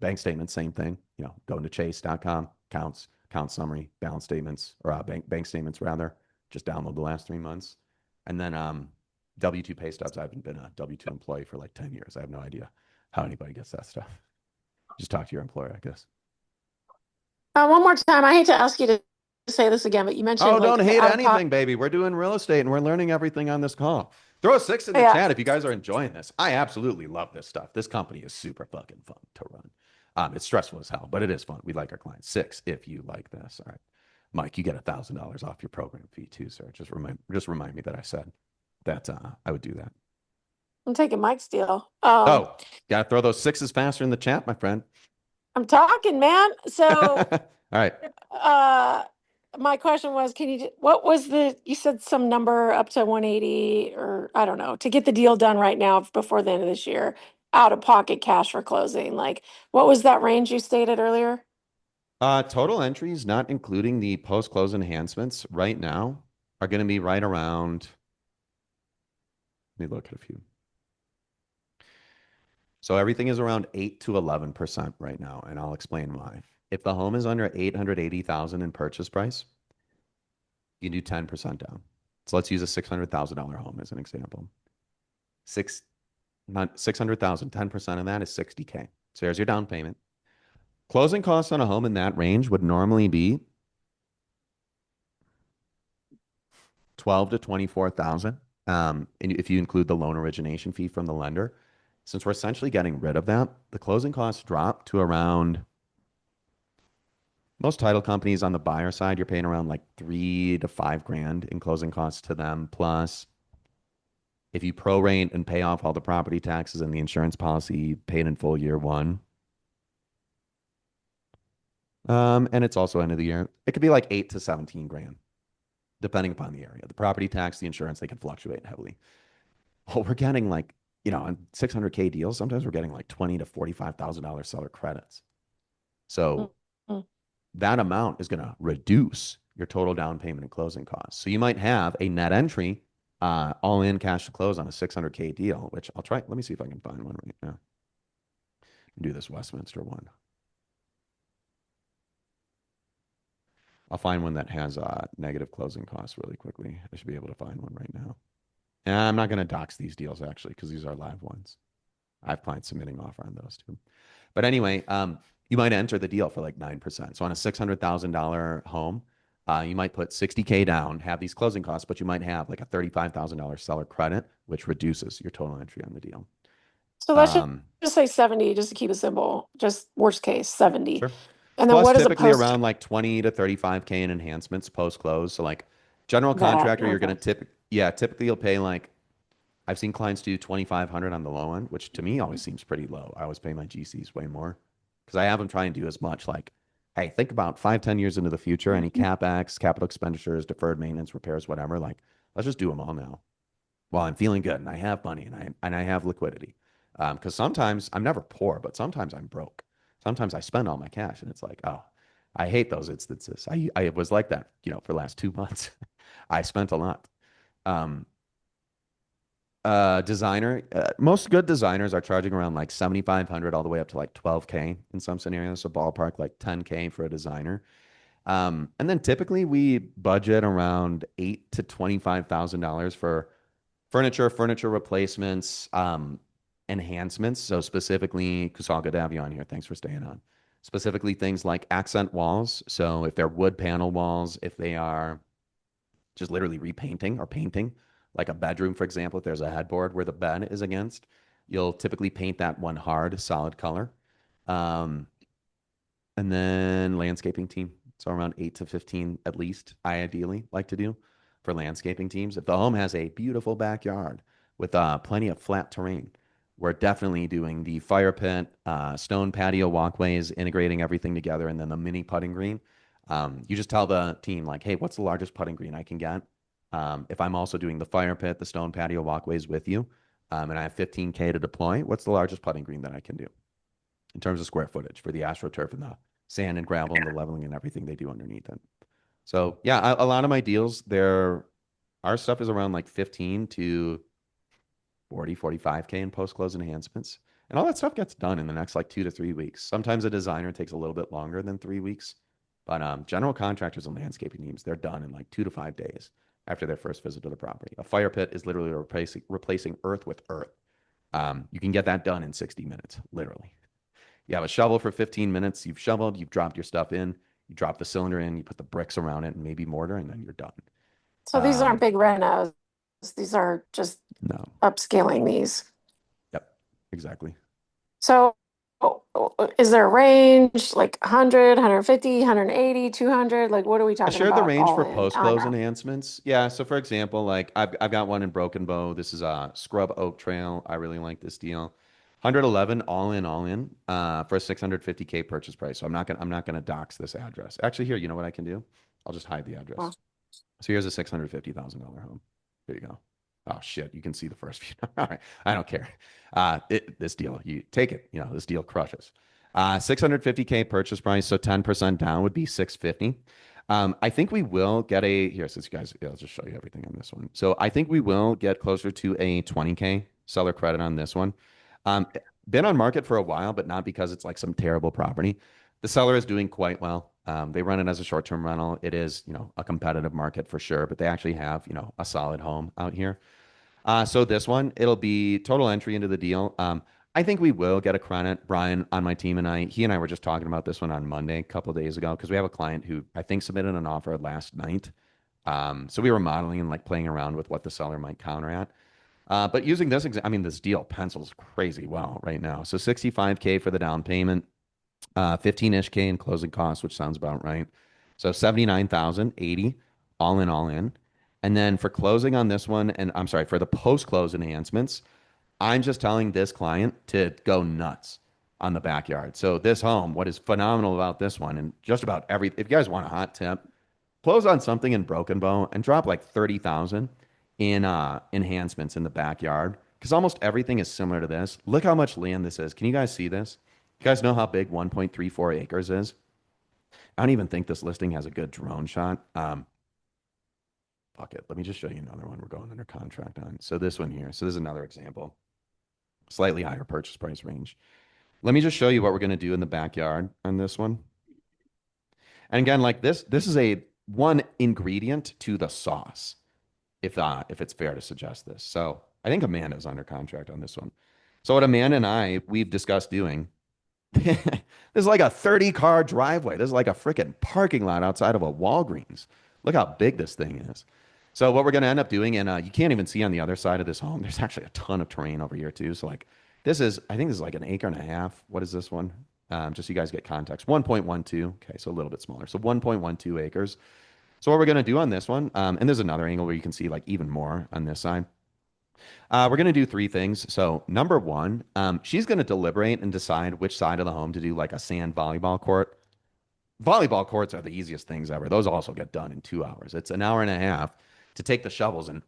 A: bank statements, same thing. Go into chase.com, count summary, balance statements, or bank statements rather. Just download the last 3 months. And then W-2 pay stubs. I haven't been a W-2 employee for like 10 years. I have no idea how anybody gets that stuff. Just talk to your employer, I guess.
K: One more time. I hate to ask you to say this again, but you mentioned
A: don't hate
K: out of
A: anything, baby. We're doing real estate and we're learning everything on this call. Throw a 6 in the chat if you guys are enjoying this. I absolutely love this stuff. This company is super fucking fun to run. It's stressful as hell, but it is fun. We like our clients. 6 if you like this. All right. Mike, you get $1,000 off your program fee too, sir. Just remind me that I said that I would do that.
K: I'm taking Mike's deal.
A: Gotta throw those 6s faster in the chat, my friend.
K: I'm talking, man. So
A: all right.
K: My question was, you said some number up to 180 or I don't know, to get the deal done right now before the end of this year, out of pocket cash for closing. Like, what was that range you stated earlier?
A: Total entries, not including the post-close enhancements right now, are going to be right around, let me look at a few. So everything is around 8 to 11% right now, and I'll explain why. If the home is under 880,000 in purchase price, you can do 10% down. So let's use a $600,000 home as an example. 600,000, 10% of that is 60K. So there's your down payment. Closing costs on a home in that range would normally be 12 to 24,000. And if you include the loan origination fee from the lender, since we're essentially getting rid of that, the closing costs drop to around, most title companies on the buyer side, you're paying around like $3 to $5,000 in closing costs to them. Plus, if you prorate and pay off all the property taxes and the insurance policy paid in full year one, and it's also end of the year, it could be like 8 to 17 grand, depending upon the area. The property tax, the insurance, they can fluctuate heavily. Well, we're getting like, on 600K deals, sometimes we're getting like $20,000 to $45,000 seller credits. So that amount is going to reduce your total down payment and closing costs. So you might have a net entry, all in cash to close on a 600K deal, which I'll try. Let me see if I can find one right now. Do this Westminster one. I'll find one that has negative closing costs really quickly. I should be able to find one right now. And I'm not going to dox these deals actually, because these are live ones. I have clients submitting offer on those too. But anyway, you might enter the deal for like 9%. So on a $600,000 home, you might put 60K down, have these closing costs, but you might have like a $35,000 seller credit, which reduces your total entry on the deal.
K: So let's just say 70, just to keep it simple, just worst case 70.
A: Sure.
K: And then
A: Plus
K: what is
A: typically around like 20 to 35K in enhancements post-close. So like general contractor, you're going to typically you'll pay like, I've seen clients do 2,500 on the low end, which to me always seems pretty low. I always pay my GCs way more because I have them try and do as much like, hey, think about 5-10 years into the future, any CapEx, capital expenditures, deferred maintenance, repairs, whatever. Like, let's just do them all now. Well, I'm feeling good and I have money and I have liquidity. Because sometimes I'm never poor, but sometimes I'm broke. Sometimes I spend all my cash and it's like, oh, I hate those instances. I was like that, for the last 2 months. I spent a lot. Designer, most good designers are charging around like 7,500 all the way up to like 12K in some scenarios. So ballpark like 10K for a designer. And then typically we budget around $8,000 to $25,000 for furniture replacements, enhancements. So specifically, Kusal, good to have you on here. Thanks for staying on. Specifically things like accent walls. So if they're wood panel walls, if they are just literally repainting or painting, like a bedroom, for example, if there's a headboard where the bed is against, you'll typically paint that one hard, solid color. And then landscaping team. So around 8 to 15 at least, I ideally like to do for landscaping teams. If the home has a beautiful backyard with plenty of flat terrain, we're definitely doing the fire pit, stone patio walkways, integrating everything together, and then the mini putting green. You just tell the team like, hey, what's the largest putting green I can get? If I'm also doing the fire pit, the stone patio walkways with you, and I have 15K to deploy, what's the largest putting green that I can do in terms of square footage for the AstroTurf and the sand and gravel and the leveling and everything they do underneath it. So yeah, a lot of my deals, our stuff is around like 15 to 40, 45K in post-close enhancements. And all that stuff gets done in the next like 2 to 3 weeks. Sometimes a designer takes a little bit longer than 3 weeks. But general contractors and landscaping teams, they're done in like 2 to 5 days after their first visit to the property. A fire pit is literally replacing earth with earth. You can get that done in 60 minutes, literally. You have a shovel for 15 minutes. You've shoveled, you've dropped your stuff in, you drop the cylinder in, you put the bricks around it and maybe mortar, and then you're done.
K: So these aren't big renos. These are just
A: No.
K: upscaling these.
A: Yep, exactly.
K: So is there a range like 100, 150, 180, 200? Like what are we
A: I
K: talking
A: shared the
K: about
A: range
K: all
A: for
K: in?
A: post-close enhancements. Yeah, so for example, like I've got one in Broken Bow. This is a Scrub Oak Trail. I really like this deal. 111 all in for a 650K purchase price. So I'm not gonna dox this address. Actually, here, you know what I can do? I'll just hide the address.
K: Well,
A: So here's a $650,000 home. There you go. Oh shit, you can see the first view. All right, I don't care. This deal, you take it. You know, this deal crushes. 650K purchase price, so 10% down would be 650. I think we will get here, since you guys, I'll just show you everything on this one. So I think we will get closer to a 20K seller credit on this one. Been on market for a while, but not because it's like some terrible property. The seller is doing quite well. They run it as a short-term rental. It is, a competitive market for sure, but they actually have, a solid home out here. So this one, it'll be total entry into the deal. I think we will get a credit. Brian on my team and he and I were just talking about this one on Monday, a couple of days ago, because we have a client who I think submitted an offer last night. So we were modeling and like playing around with what the seller might counter at. But using this, this deal pencils crazy well right now. So 65K for the down payment, 15-ish K in closing costs, which sounds about right. So 79,080 all in. And then for closing on this one, and I'm sorry, for the post-close enhancements, I'm just telling this client to go nuts on the backyard. So this home, what is phenomenal about this one, and just about if you guys want a hot tip, close on something in Broken Bow and drop like 30,000 in enhancements in the backyard, because almost everything is similar to this. Look how much land this is. Can you guys see this? You guys know how big 1.34 acres is? I don't even think this listing has a good drone shot. Fuck it. Let me just show you another one we're going under contract on. So this one here. So this is another example. Slightly higher purchase price range. Let me just show you what we're going to do in the backyard on this one. And again, like this is a one ingredient to the sauce, if it's fair to suggest this. So I think Amanda's under contract on this one. So what Amanda and we've discussed doing, this is like a 30-car driveway. This is like a freaking parking lot outside of a Walgreens. Look how big this thing is. So what we're going to end up doing, and you can't even see on the other side of this home, there's actually a ton of terrain over here too. So like I think this is like an acre and a half. What is this one? Just so you guys get context. 1.12. Okay, so a little bit smaller. So 1.12 acres. So what we're going to do on this one, and there's another angle where you can see like even more on this side. We're going to do 3 things. So number 1, she's going to deliberate and decide which side of the home to do like a sand volleyball court. Volleyball courts are the easiest things ever. Those also get done in 2 hours. It's an hour and a half to take the shovels and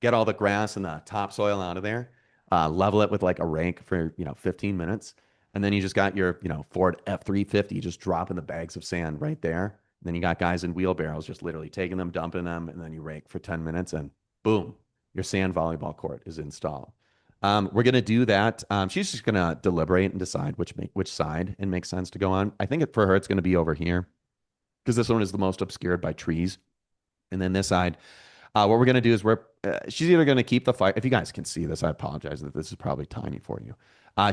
A: get all the grass and the topsoil out of there, level it with like a rake for, 15 minutes. And then you just got your, Ford F-350 just dropping the bags of sand right there. And then you got guys in wheelbarrows just literally taking them, dumping them, and then you rake for 10 minutes and boom, your sand volleyball court is installed. We're going to do that. She's just going to deliberate and decide which side it makes sense to go on. I think for her, it's going to be over here because this one is the most obscured by trees. And then this side, what we're going to do is she's either going to keep the fire. If you guys can see this, I apologize that this is probably tiny for you.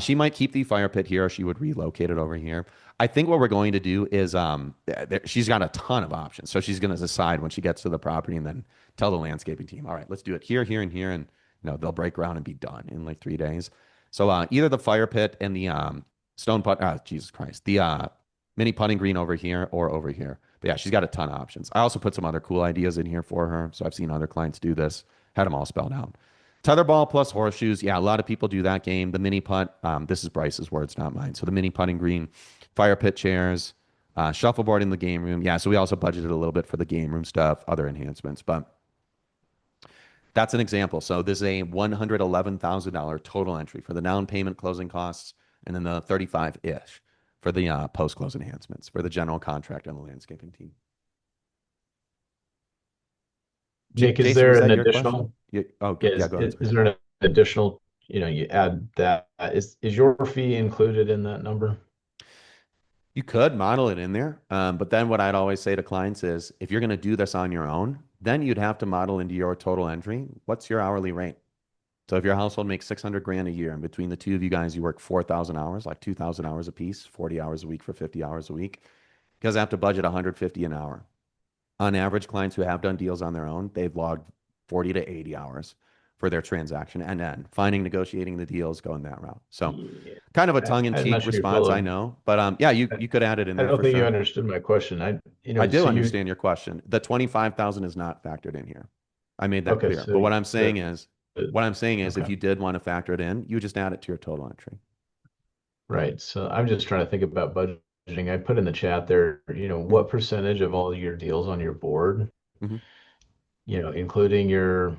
A: She might keep the fire pit here, or she would relocate it over here. I think what we're going to do is she's got a ton of options. So she's going to decide when she gets to the property and then tell the landscaping team, all right, let's do it here, here, and here. And they'll break ground and be done in like 3 days. So either the fire pit and the stone putt, Jesus Christ, the mini putting green over here or over here. But yeah, she's got a ton of options. I also put some other cool ideas in here for her. So I've seen other clients do this, had them all spelled out. Tetherball plus horseshoes. Yeah, a lot of people do that game. The mini putt, this is Bryce's words, not mine. So the mini putting green, fire pit chairs, shuffleboard in the game room. Yeah, so we also budgeted a little bit for the game room stuff, other enhancements. But that's an example. So this is a $111,000 total entry for the down payment, closing costs, and then the 35-ish for the post-close enhancements for the general contractor and the landscaping team.
L: Nick, is
A: Jason,
L: there
A: was
L: an
A: that your question?
L: additional?
A: Oh,
L: Yeah,
A: yeah, go ahead.
L: is there an additional? You add that. Is your fee included in that number?
A: You could model it in there, but then what I'd always say to clients is, if you're going to do this on your own, then you'd have to model into your total entry, what's your hourly rate? So if your household makes 600 grand a year, and between the two of you guys, you work 4,000 hours, like 2,000 hours a piece, 40 hours a week for 50 hours a week, you guys have to budget 150 an hour. On average, clients who have done deals on their own, they've logged 40 to 80 hours for their transaction, and then finding, negotiating the deals, going that route. So
L: Yeah.
A: kind of a
L: I'm
A: tongue-in-cheek
L: not sure you
A: response, I
L: followed.
A: know, but yeah, you could add it in
L: I
A: there
L: don't
A: for
L: think you
A: sure.
L: understood my question. I
A: do
L: so
A: understand your question. The 25,000 is not factored in here. I made that
L: Okay,
A: clear.
L: so
A: But what I'm saying is,
L: okay.
A: if you did want to factor it in, you just add it to your total entry.
L: Right. So I'm just trying to think about budgeting. I put in the chat there, what percentage of all your deals on your board,
A: Mhm.
L: Including your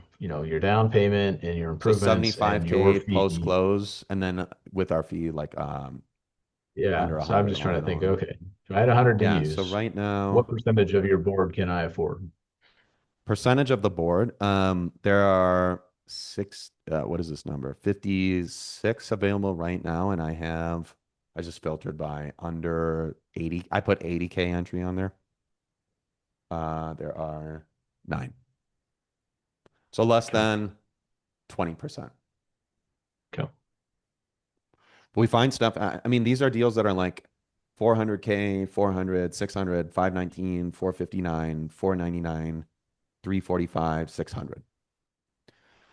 L: down payment and your
A: So
L: improvements and your
A: 75K
L: fee.
A: post-close, and then with our fee, like
L: Yeah.
A: under
L: So I'm
A: 100
L: just
A: all
L: trying
A: in
L: to think,
A: all.
L: okay, if I had 100 to
A: Yeah, so
L: use,
A: right now,
L: what percentage of your board can I afford?
A: percentage of the board, there are what is this number? 56 available right now, and I just filtered by under 80. I put 80K entry on there. There are 9. So less
L: Okay.
A: than 20%.
L: Okay.
A: We find stuff. I mean, these are deals that are like 400K, 400, 600, 519, 459, 499, 345, 600.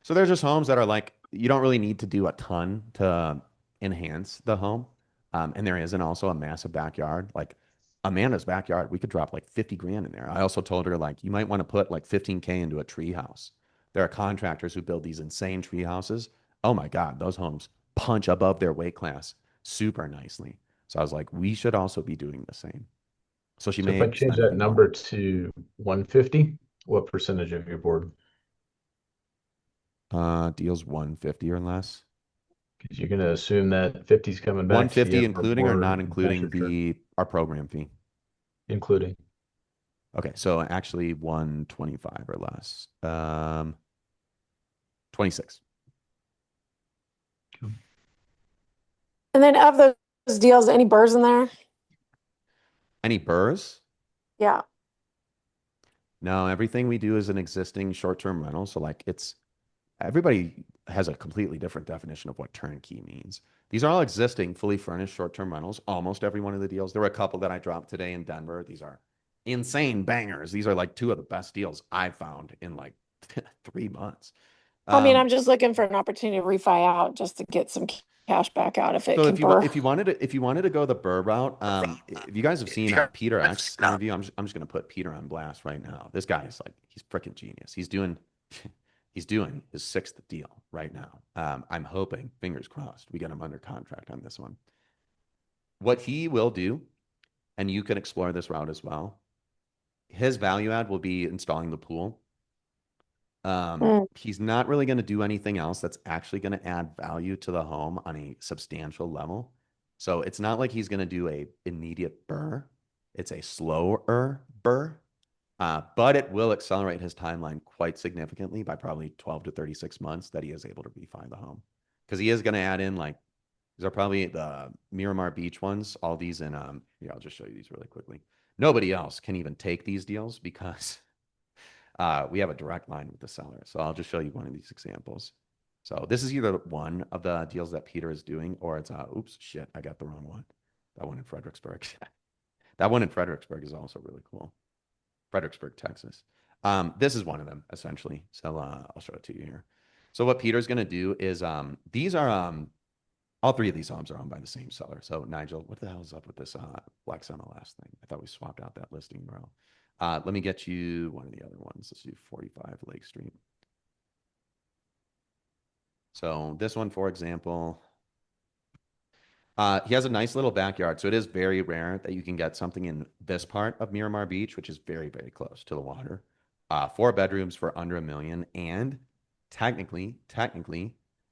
A: So they're just homes that are like, you don't really need to do a ton to enhance the home. And there isn't also a massive backyard. Like Amanda's backyard, we could drop like 50 grand in there. I also told her, like, you might want to put like 15K into a tree house. There are contractors who build these insane tree houses. Oh my God, those homes punch above their weight class super nicely. So I was like, we should also be doing the same. So she
L: So if I
A: may
L: change
A: spend a
L: that
A: few
L: number
A: more.
L: to 150, what percentage of your board?
A: Deals 150 or less.
L: Because you're going to assume that 50 is coming back to the
A: 150
L: upper
A: including or
L: board
A: not
L: and that's
A: including
L: your
A: our program fee?
L: including.
A: Okay, so actually 125 or less. 26.
K: And then of those deals, any burrs in there?
A: Any burrs?
K: Yeah.
A: No, everything we do is an existing short-term rental. So like everybody has a completely different definition of what turnkey means. These are all existing, fully furnished short-term rentals. Almost every one of the deals. There were a couple that I dropped today in Denver. These are insane bangers. These are like 2 of the best deals I've found in like 3 months.
K: I mean, I'm just looking for an opportunity to refi out just to get some cash back out if it
A: So
K: can burr.
A: if you wanted to go the burr route, if you guys have seen Peter X interview, I'm just going to put Peter on blast right now. This guy is like, he's freaking genius. He's doing his 6th deal right now. I'm hoping, fingers crossed, we get him under contract on this one. What he will do, and you can explore this route as well, his value add will be installing the pool. He's not really going to do anything else that's actually going to add value to the home on a substantial level. So it's not like he's going to do a immediate burr. It's a slower burr, but it will accelerate his timeline quite significantly by probably 12 to 36 months that he is able to refi the home. Because he is going to add in, like, these are probably the Miramar Beach ones, all these in, here, I'll just show you these really quickly. Nobody else can even take these deals because we have a direct line with the seller. So I'll just show you one of these examples. So this is either one of the deals that Peter is doing, or it's, oops, shit, I got the wrong one. That one in Fredericksburg. That one in Fredericksburg is also really cool. Fredericksburg, Texas. This is one of them, essentially. So I'll show it to you here. So what Peter's going to do is, these are, all 3 of these homes are owned by the same seller. So Nigel, what the hell is up with this Black MLS thing? I thought we swapped out that listing URL. Let me get you one of the other ones. Let's do 45 Lake Street. So this one, for example, he has a nice little backyard. So it is very rare that you can get something in this part of Miramar Beach, which is very, very close to the water. 4 bedrooms for under $1 million, and technically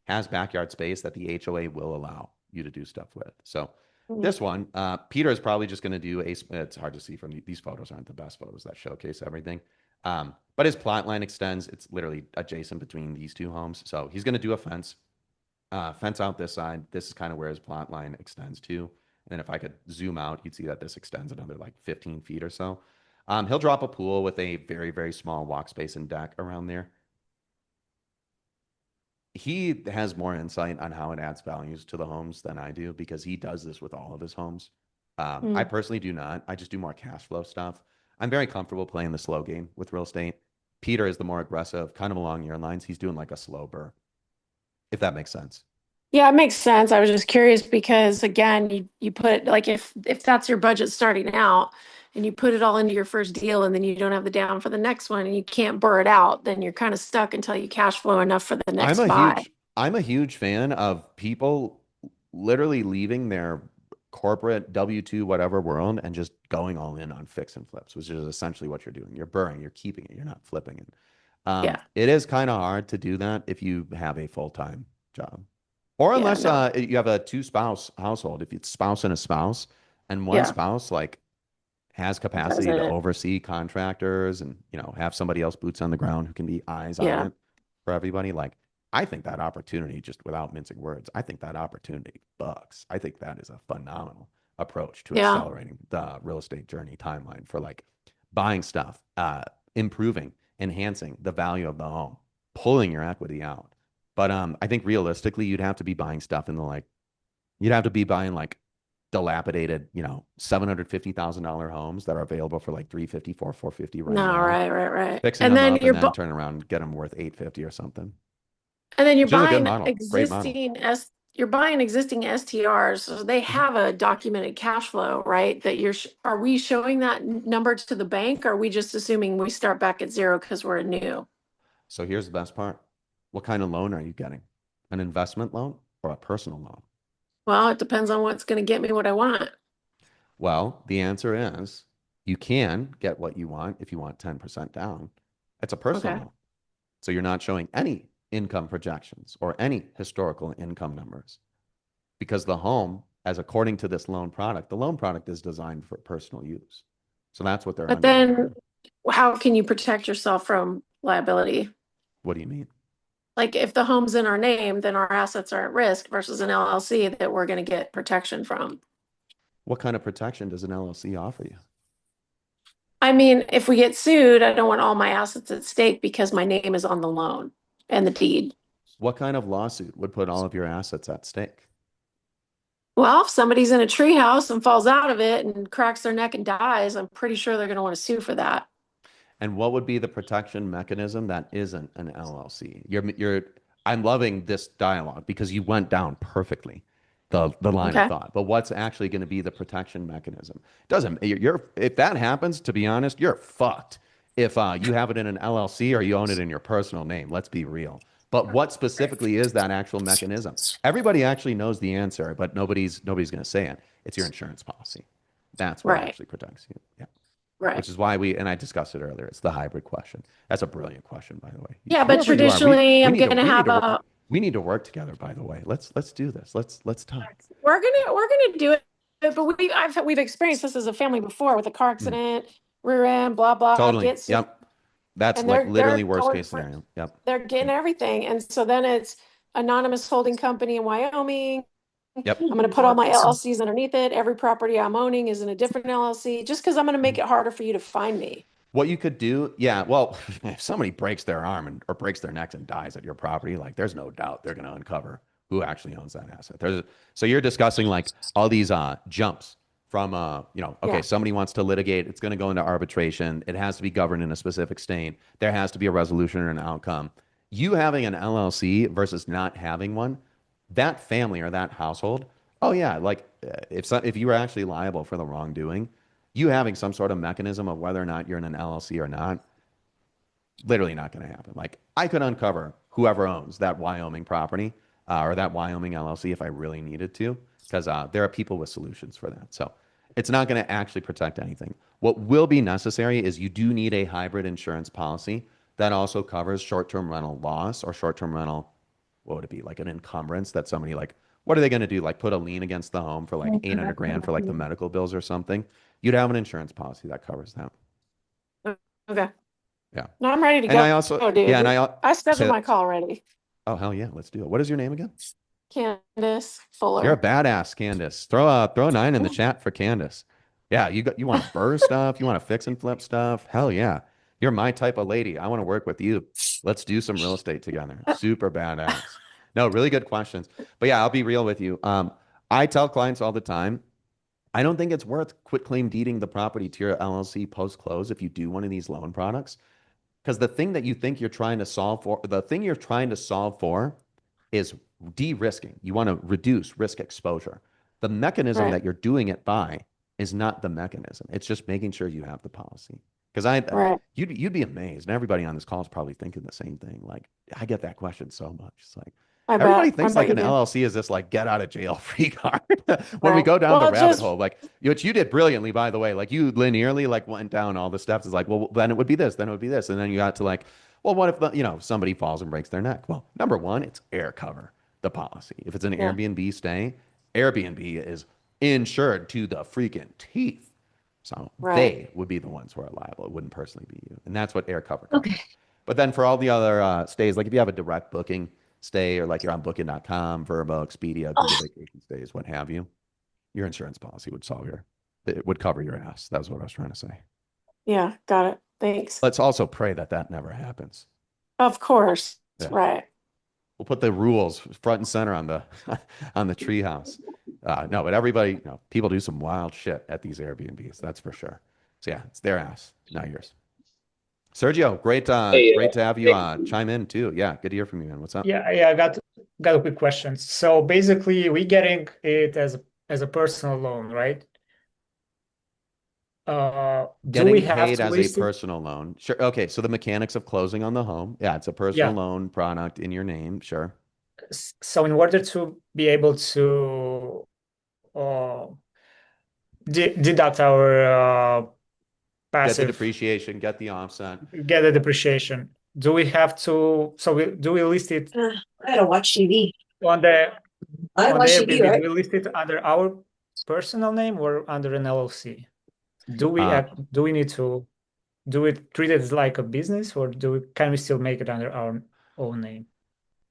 A: has backyard space that the HOA will allow you to do stuff with. So This one, Peter is probably just going to do it's hard to see from these photos aren't the best photos that showcase everything. But his plot line extends. It's literally adjacent between these two homes. So he's going to do a fence out this side. This is kind of where his plot line extends to. And then if I could zoom out, you'd see that this extends another like 15 feet or so. He'll drop a pool with a very, very small walk space and deck around there. He has more insight on how it adds values to the homes than I do because he does this with all of his homes. I personally do not. I just do more cash flow stuff. I'm very comfortable playing the slow game with real estate. Peter is the more aggressive, kind of along your lines. He's doing like a slow burr, if that makes sense.
K: Yeah, it makes sense. I was just curious because again, you put like if that's your budget starting out and you put it all into your first deal and then you don't have the down for the next one and you can't burr it out, then you're kind of stuck until you cash flow enough for the next buy.
A: I'm a huge fan of people literally leaving their corporate W-2 whatever world and just going all in on fix and flips, which is essentially what you're doing. You're burring, you're keeping it, you're not flipping it.
K: Yeah.
A: It is kind of hard to do that if you have a full-time job. Or
K: Yeah,
A: unless
K: no.
A: you have a two-spouse household, if it's spouse and a spouse, and one
K: Yeah.
A: spouse like has
K: Does
A: capacity to
K: it.
A: oversee contractors and have somebody else boots on the ground who can be eyes on
K: Yeah.
A: it for everybody. Like I think that opportunity, just without mincing words, I think that opportunity bucks. I think that is a phenomenal approach to
K: Yeah.
A: accelerating the real estate journey timeline for like buying stuff, improving, enhancing the value of the home, pulling your equity out. But I think realistically, you'd have to be buying stuff in the you'd have to be buying like dilapidated, $750,000 homes that are available for like 350, 450 right
K: No,
A: now.
K: right.
A: Fixing
K: And
A: them
K: then
A: up and then turn around and get them worth 850 or something.
K: you're
A: Which is a good
K: buying
A: model. Great model.
K: you're buying existing STRs, so they have a documented cash flow, right? That are we showing that number to the bank? Or are we just assuming we start back at zero because we're new?
A: So here's the best part. What kind of loan are you getting? An investment loan or a personal loan?
K: Well, it depends on what's going to get me what I want.
A: Well, the answer is you can get what you want if you want 10% down. It's a personal
K: Okay.
A: loan. So you're not showing any income projections or any historical income numbers because the home, as according to this loan product, the loan product is designed for personal use. So that's what they're
K: But
A: underwriting.
K: then how can you protect yourself from liability?
A: What do you mean?
K: Like if the home's in our name, then our assets are at risk versus an LLC that we're going to get protection from.
A: What kind of protection does an LLC offer you?
K: I mean, if we get sued, I don't want all my assets at stake because my name is on the loan and the deed.
A: What kind of lawsuit would put all of your assets at stake?
K: Well, if somebody's in a treehouse and falls out of it and cracks their neck and dies, I'm pretty sure they're going to want to sue for that.
A: And what would be the protection mechanism that isn't an LLC? I'm loving this dialogue because you went down perfectly the line
K: Okay.
A: of thought. But what's actually going to be the protection mechanism? If that happens, to be honest, you're fucked. If you have it in an LLC or you own it in your personal name, let's be real. But what specifically is that actual mechanism? Everybody actually knows the answer, but nobody's going to say it. It's your insurance policy. That's what
K: Right.
A: actually protects you. Yeah.
K: Right.
A: Which is why and I discussed it earlier, it's the hybrid question. That's a brilliant question, by the way.
K: Yeah, but
A: Whoever you are,
K: traditionally I'm going to have a
A: we need to work together, by the way. Let's do this. Let's talk.
K: we're gonna do it, but we've experienced this as a family before with a car accident, rear end, blah blah.
A: Totally.
K: Get sued,
A: Yep. That's
K: and
A: like
K: they're
A: literally worst
K: going
A: case scenario. Yep.
K: they're getting everything, and so then it's anonymous holding company in Wyoming.
A: Yep.
K: I'm going to put all my LLCs underneath it. Every property I'm owning is in a different LLC, just because I'm going to make it harder for you to find me.
A: What you could do, yeah, well, if somebody breaks their arm or breaks their neck and dies at your property, like there's no doubt they're going to uncover who actually owns that asset. So you're discussing like all these jumps from
K: Yeah.
A: somebody wants to litigate, it's going to go into arbitration, it has to be governed in a specific state, there has to be a resolution or an outcome. You having an LLC versus not having one, that family or that household, oh yeah, like if you were actually liable for the wrongdoing, you having some sort of mechanism of whether or not you're in an LLC or not, literally not going to happen. Like I could uncover whoever owns that Wyoming property or that Wyoming LLC if I really needed to, because there are people with solutions for that. So it's not going to actually protect anything. What will be necessary is you do need a hybrid insurance policy that also covers short-term rental loss or short-term rental what would it be? Like an encumbrance that somebody like, what are they going to do? Like put a lien against the home for like 800 grand for like the medical bills or something. You'd have an insurance policy that covers that.
K: Okay.
A: Yeah.
K: No, I'm ready to
A: And
K: go.
A: I also,
K: Oh, dude.
A: yeah, and
K: I scheduled
A: say,
K: my call already.
A: oh, hell yeah, let's do it. What is your name again?
K: Candace
A: You're a
K: Fuller.
A: badass, Candace. Throw a 9 in the chat for Candace. Yeah, you want to burr stuff, you want to fix and flip stuff. Hell yeah. You're my type of lady. I want to work with you. Let's do some real estate together. Super badass. No, really good questions. But yeah, I'll be real with you. I tell clients all the time, I don't think it's worth quitclaim deeding the property to your LLC post close if you do one of these loan products. Because the thing that you think you're trying to solve for, the thing you're trying to solve for is de-risking. You want to reduce risk exposure. The mechanism
K: Right.
A: that you're doing it by is not the mechanism. It's just making sure you have the policy. Because
K: Right.
A: you'd be amazed, and everybody on this call is probably thinking the same thing. Like I get that question so much. It's like
K: I
A: everybody
K: bet. I
A: thinks
K: bet
A: like
K: you
A: an
K: do.
A: LLC is this like get out of jail free card. When we
K: Right.
A: go down the
K: Well,
A: rabbit
K: just
A: hole, like which you did brilliantly, by the way. Like you linearly like went down all the steps. It's like, well, then it would be this, then it would be this, and then you got to like, well, what if somebody falls and breaks their neck? Well, number one, it's air cover the policy. If it's an
K: yeah.
A: Airbnb stay, Airbnb is insured to the freaking teeth. So
K: Right.
A: they would be the ones who are liable. It wouldn't personally be you. And that's what air cover covers. Okay. But then for all the other stays, like if you have a direct booking stay or like you're on booking.com, Vrbo, Expedia, Google Vacation Stays, what have you, your insurance policy would it would cover your ass. That was what I was trying to say.
K: Yeah. Got it. Thanks.
A: Let's also pray that that never happens.
K: Of course.
A: Yeah.
K: Right.
A: We'll put the rules front and center on the on the treehouse. No, but everybody, people do some wild shit at these Airbnbs. That's for sure. So yeah, it's their ass, not yours. Sergio, great to have you chime in too. Yeah, good to hear from you, man. What's up?
M: Yeah, I got a quick question. So basically, we getting it as a personal loan, right? Do
A: Getting
M: we have
A: paid
M: to
A: as a
M: list it?
A: personal loan. Sure. Okay, so the mechanics of closing on the home. Yeah, it's a personal
M: Yeah.
A: loan product in your name. Sure.
M: So in order to be able to deduct our
A: Get the
M: passive,
A: depreciation, get the offset.
M: get the depreciation, do we have to? Do we list it
N: I gotta watch TV.
M: on the
N: I
M: on the
N: watch TV,
M: Airbnb?
N: right?
M: Do we list it under our personal name or under an LLC? Do we need to treat it as like a business, or can we still make it under our own name?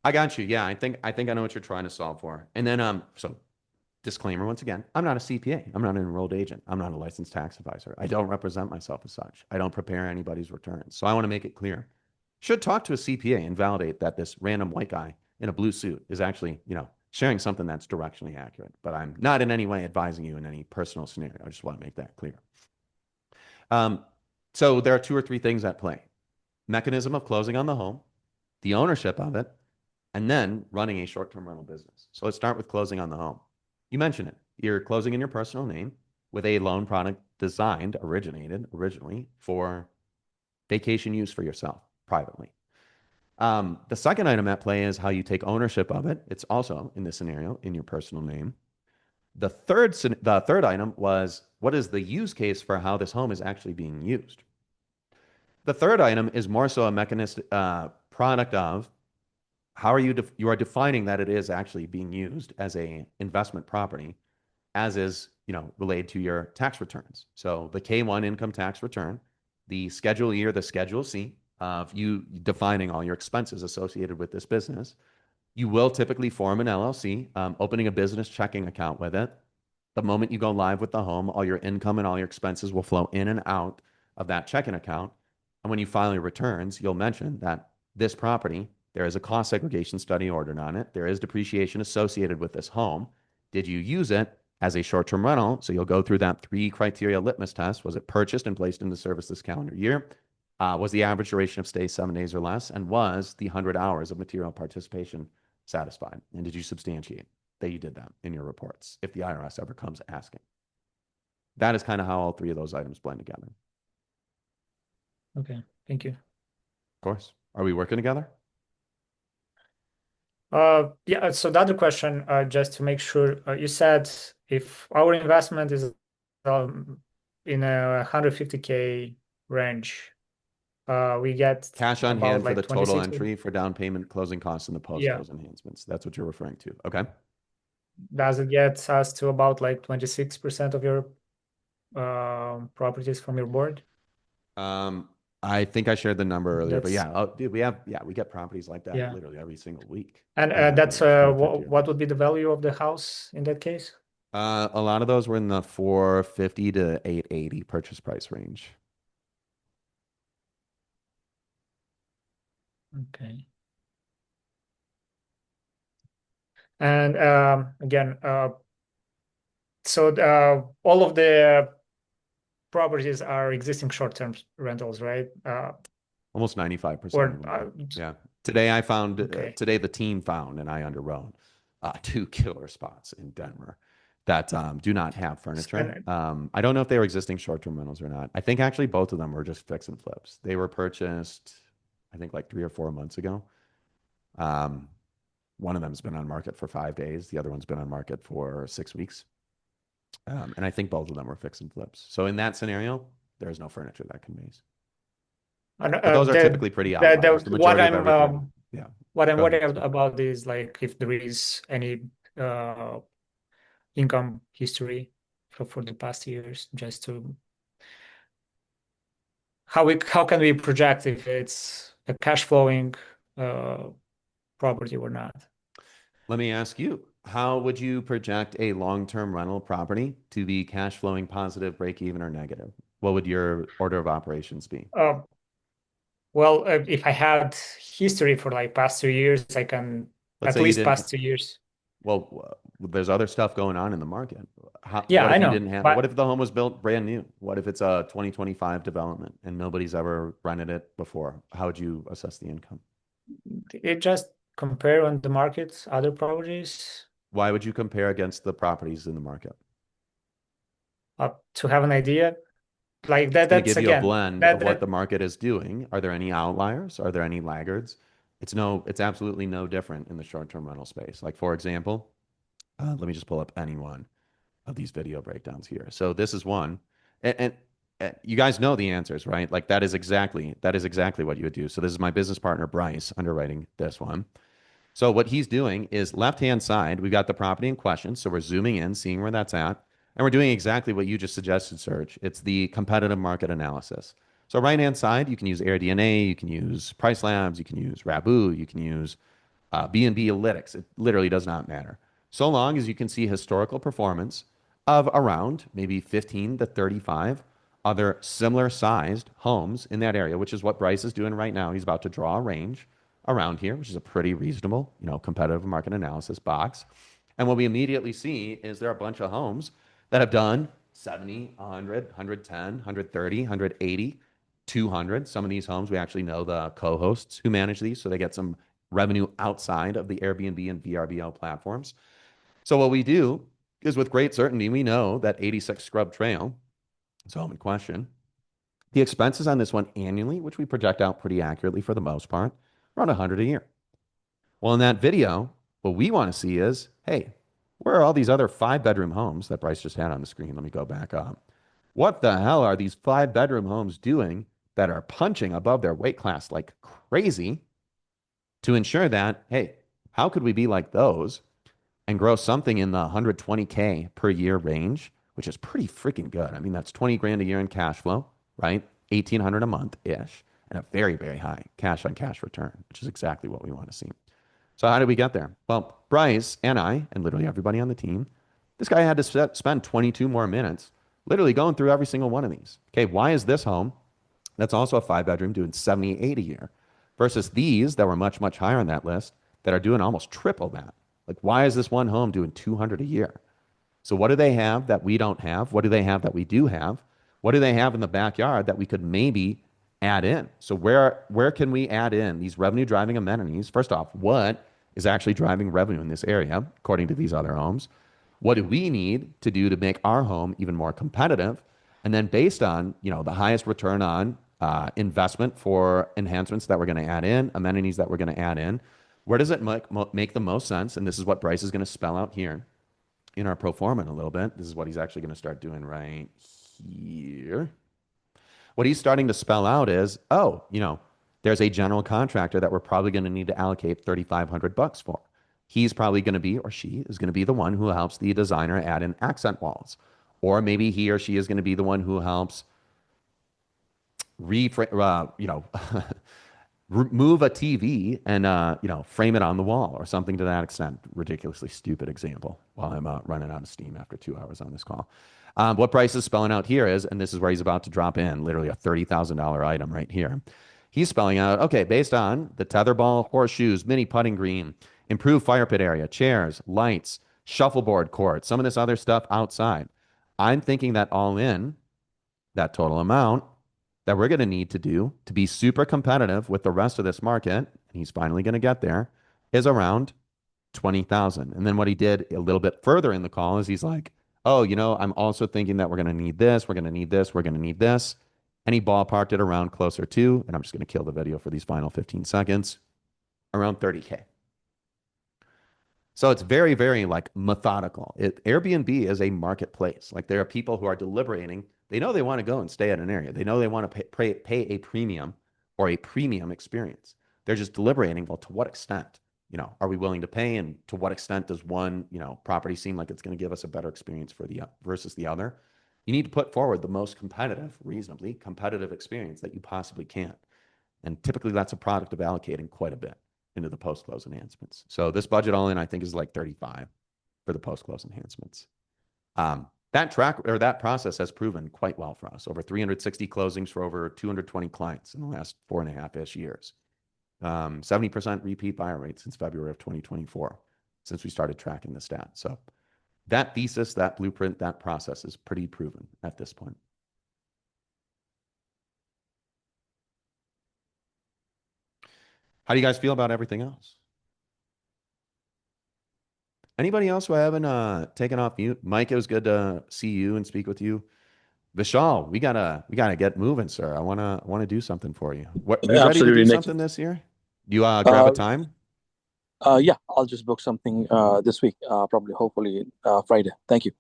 A: I got you. Yeah, I think I know what you're trying to solve for. And then so disclaimer once again, I'm not a CPA. I'm not an enrolled agent. I'm not a licensed tax advisor. I don't represent myself as such. I don't prepare anybody's returns. So I want to make it clear. Should talk to a CPA and validate that this random white guy in a blue suit is actually, sharing something that's directionally accurate. But I'm not in any way advising you in any personal scenario. I just want to make that clear. So there are 2 or 3 things at play. Mechanism of closing on the home, the ownership of it, and then running a short-term rental business. So let's start with closing on the home. You mentioned it. You're closing in your personal name with a loan product originated originally for vacation use for yourself privately. The second item at play is how you take ownership of it. It's also in this scenario in your personal name. The third item was, what is the use case for how this home is actually being used? The third item is more so a mechanistic product of how you are defining that it is actually being used as a investment property, as is related to your tax returns. So the K1 income tax return, the Schedule E or the Schedule C of you defining all your expenses associated with this business. You will typically form an LLC, opening a business checking account with it. The moment you go live with the home, all your income and all your expenses will flow in and out of that checking account. And when you file your returns, you'll mention that this property, there is a cost segregation study ordered on it. There is depreciation associated with this home. Did you use it as a short-term rental? So you'll go through that 3 criteria litmus test. Was it purchased and placed into service this calendar year? Was the average duration of stay 7 days or less? And was the 100 hours of material participation satisfied? And did you substantiate that you did that in your reports if the IRS ever comes asking? That is kind of how all 3 of those items blend together.
M: Okay, thank you.
A: Of course. Are we working together?
M: Yeah, so the other question, just to make sure, you said if our investment is in a 150K range, we get
A: Cash on
M: about
A: hand for
M: like
A: the total
M: 26.
A: entry for down payment, closing costs, and the
M: Yeah.
A: post-close enhancements. That's what you're referring to. Okay.
M: Does it get us to about like 26% of your properties from your board?
A: I think I shared the number earlier, but
M: That's
A: yeah, dude, we get properties like that
M: Yeah.
A: literally every single week.
M: And
A: Every
M: that's
A: single week, 450 or
M: what would be the value of the house in that case?
A: A lot of those were in the 450 to 880 purchase price range.
M: Okay. And again, so all of the properties are existing short-term rentals, right?
A: Almost 95%
M: Or
A: of them are. Yeah. Today I found,
M: Okay.
A: today the team found, and I underwrote, 2 killer spots in Denver that do not have furniture. I don't know if they were existing short-term rentals or not. I think actually both of them were just fix and flips. They were purchased, I think like 3 or 4 months ago. One of them's been on market for 5 days. The other one's been on market for 6 weeks. And I think both of them were fix and flips. So in that scenario, there's no furniture that can base. But those are typically pretty outliers. The majority of everything. Yeah.
M: What I'm
A: Go ahead,
M: worried
A: sorry.
M: about is like if there is any income history for the past years, just to how can we project if it's a cash flowing property or not?
A: Let me ask you, how would you project a long-term rental property to be cash flowing positive, break even, or negative? What would your order of operations be?
M: Well, if I had history for like past 2 years, I can
A: Let's
M: at
A: say you
M: least
A: didn't.
M: past 2 years.
A: Well, there's other stuff going on in the market.
M: Yeah,
A: what
M: I
A: if you
M: know,
A: didn't have?
M: but-
A: What if the home was built brand new? What if it's a 2025 development and nobody's ever rented it before? How would you assess the income?
M: It just compare on the market other properties
A: Why would you compare against the properties in the market?
M: to have an idea. Like that.
A: It's going to
M: That's
A: give you a
M: again
A: blend of what the market is doing. Are there any outliers? Are there any laggards? It's absolutely no different in the short-term rental space. Like for example, let me just pull up any one of these video breakdowns here. So this is one, and you guys know the answers, right? Like that is exactly what you would do. So this is my business partner Bryce underwriting this one. So what he's doing is left-hand side, we've got the property in question. So we're zooming in, seeing where that's at. And we're doing exactly what you just suggested, Serge. It's the competitive market analysis. So right-hand side, you can use AirDNA, you can use Price Labs, you can use Rabu, you can use B&B Analytics. It literally does not matter. So long as you can see historical performance of around maybe 15 to 35 other similar sized homes in that area, which is what Bryce is doing right now. He's about to draw a range around here, which is a pretty reasonable, competitive market analysis box. And what we immediately see is there are a bunch of homes that have done 70, 100, 110, 130, 180, 200. Some of these homes, we actually know the co-hosts who manage these, so they get some revenue outside of the Airbnb and VRBO platforms. So what we do is with great certainty, we know that 86 Scrub Trail is home in question. The expenses on this one annually, which we project out pretty accurately for the most part, around 100 a year. Well, in that video, what we want to see is, hey, where are all these other 5-bedroom homes that Bryce just had on the screen? Let me go back up. What the hell are these 5-bedroom homes doing that are punching above their weight class like crazy to ensure that, hey, how could we be like those and grow something in the 120K per year range, which is pretty freaking good. I mean, that's 20 grand a year in cash flow, right? 1,800 a month ish, and a very, very high cash on cash return, which is exactly what we want to see. So how did we get there? Well, Bryce and I, and literally everybody on the team, this guy had to spend 22 more minutes literally going through every single one of these. Okay, why is this home that's also a 5-bedroom doing 78 a year versus these that were much, much higher on that list that are doing almost triple that? Like, why is this one home doing 200 a year? So what do they have that we don't have? What do they have that we do have? What do they have in the backyard that we could maybe add in? So where can we add in these revenue driving amenities? First off, what is actually driving revenue in this area, according to these other homes? What do we need to do to make our home even more competitive? And then based on, the highest return on investment for enhancements that we're going to add in, amenities that we're going to add in, where does it make the most sense? And this is what Bryce is going to spell out here in our pro forma in a little bit. This is what he's actually going to start doing right here. What he's starting to spell out is, oh, there's a general contractor that we're probably going to need to allocate 3,500 bucks for. He's probably going to be, or she is going to be the one who helps the designer add in accent walls. Or maybe he or she is going to be the one who helps move a TV and frame it on the wall or something to that extent. Ridiculously stupid example while I'm running out of steam after 2 hours on this call. What Bryce is spelling out here is, and this is where he's about to drop in, literally a $30,000 item right here. He's spelling out, okay, based on the tetherball, horseshoes, mini putting green, improved fire pit area, chairs, lights, shuffleboard court, some of this other stuff outside. I'm thinking that all in, that total amount that we're going to need to do to be super competitive with the rest of this market, and he's finally going to get there, is around 20,000. And then what he did a little bit further in the call is he's like, oh, I'm also thinking that we're going to need this, we're going to need this, we're going to need this. And he ballparked it around closer to, and I'm just going to kill the video for these final 15 seconds, around 30K. So it's very, very methodical. Airbnb is a marketplace. There are people who are deliberating. They know they want to go and stay at an area. They know they want to pay a premium or a premium experience. They're just deliberating, well, to what extent, are we willing to pay? And to what extent does one, property seem like it's going to give us a better experience versus the other? You need to put forward the most competitive, reasonably competitive experience that you possibly can. And typically that's a product of allocating quite a bit into the post-close enhancements. So this budget all in, I think, is like 35 for the post-close enhancements. That process has proven quite well for us. Over 360 closings for over 220 clients in the last 4.5-ish years. 70% repeat buyer rate since February of 2024, since we started tracking the stat. So that thesis, that blueprint, that process is pretty proven at this point. How do you guys feel about everything else? Anybody else who I haven't taken off mute? Mike, it was good to see you and speak with you. Vishal, we gotta get moving, sir. I wanna do something for you. What, you ready to do something this year? Do you grab a time?
O: Yeah, I'll just book something this week, probably, hopefully Friday. Thank you.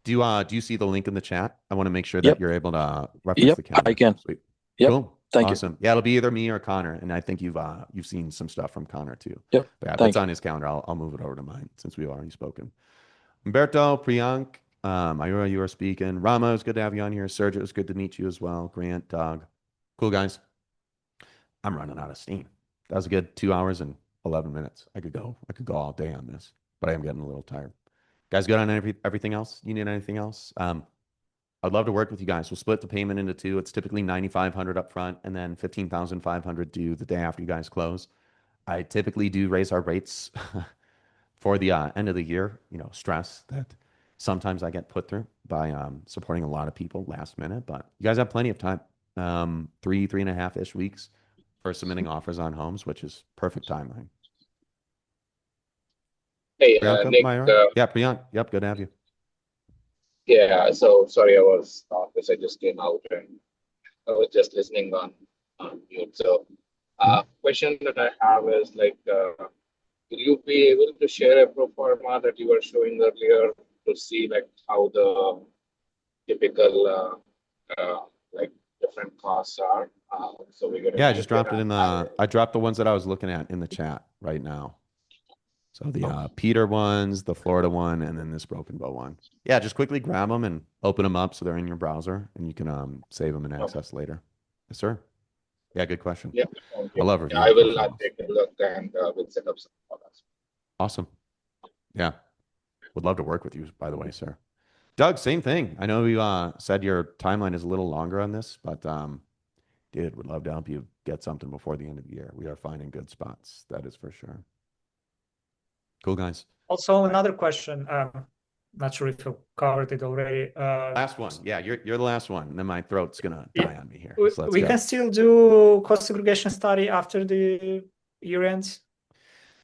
A: Do you see the link in the chat? I want to make sure that you're able to reference the
O: Yep,
A: calendar.
O: I can.
A: Sweet.
O: Yep.
A: Cool.
O: Thank you.
A: Awesome. Yeah, it'll be either me or Connor, and I think you've seen some stuff from Connor too.
O: Yep.
A: But yeah, if
O: Thank
A: it's
O: you.
A: on his calendar, I'll move it over to mine since we've already spoken. Umberto, Priyank, Mayura, you are speaking. Rama, it was good to have you on here. Serge, it was good to meet you as well. Grant, Doug. Cool, guys. I'm running out of steam. That was a good 2 hours and 11 minutes. I could go all day on this, but I am getting a little tired. Guys, good on everything else? You need anything else? I'd love to work with you guys. We'll split the payment into two. It's typically $9,500 up front and then $15,500 due the day after you guys close. I typically do raise our rates for the end of the year, stress that sometimes I get put through by supporting a lot of people last minute, but you guys have plenty of time. 3.5-ish weeks for submitting offers on homes, which is perfect timeline.
P: Hey,
A: Priyanka,
P: Nick.
A: Yeah, Priyank. Yep, good to have you.
P: Yeah, so sorry, I was office. I just came out and I was just listening on mute. So, question that I have is will you be able to share a pro forma that you were showing earlier to see how the typical different costs are? So we get.
A: Yeah, I just dropped it in I dropped the ones that I was looking at in the chat right now. So the Peter ones, the Florida one, and then this Broken Bow one. Yeah, just quickly grab them and open them up so they're in your browser, and you can save them and access later. Yes, sir. Yeah, good question.
P: Yeah,
A: I love reviewing.
P: I will take a look and we'll set up some products.
A: Awesome. Yeah, would love to work with you, by the way, sir. Doug, same thing. I know you said your timeline is a little longer on this, but dude, would love to help you get something before the end of the year. We are finding good spots. That is for sure. Cool, guys.
M: Also, another question. Not sure if you covered it already.
A: Last one. Yeah, you're the last one. And then my throat's gonna die on me here. So
M: We can still do cost segregation study after the year ends.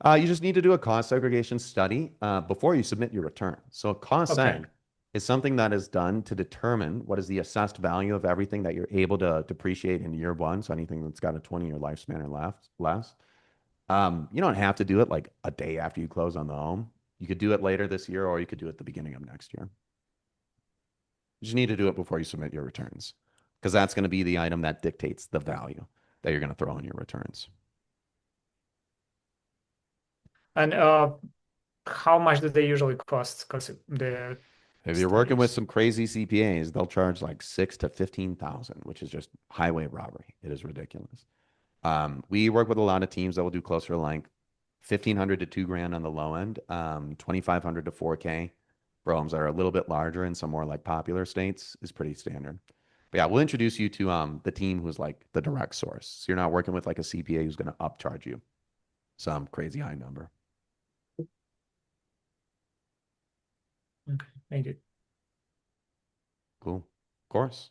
A: You just need to do a cost segregation study before you submit your return. So cost seg is something that is done to determine what is the assessed value of everything that you're able to depreciate in year one. So anything that's got a 20-year lifespan or less. You don't have to do it like a day after you close on the home. You could do it later this year, or you could do it at the beginning of next year. You just need to do it before you submit your returns. because that's going to be the item that dictates the value that you're going to throw in your returns.
M: And how much do they usually cost? Because
A: if you're working with some crazy CPAs, they'll charge like 6 to 15,000, which is just highway robbery. It is ridiculous. We work with a lot of teams that will do closer to like 1,500 to $2,000 on the low end, 2,500 to 4K. Homes that are a little bit larger in some more like popular states is pretty standard. But yeah, we'll introduce you to the team who's like the direct source. So you're not working with like a CPA who's going to upcharge you some crazy high number.
M: Okay, thank you.
A: Cool. Of course.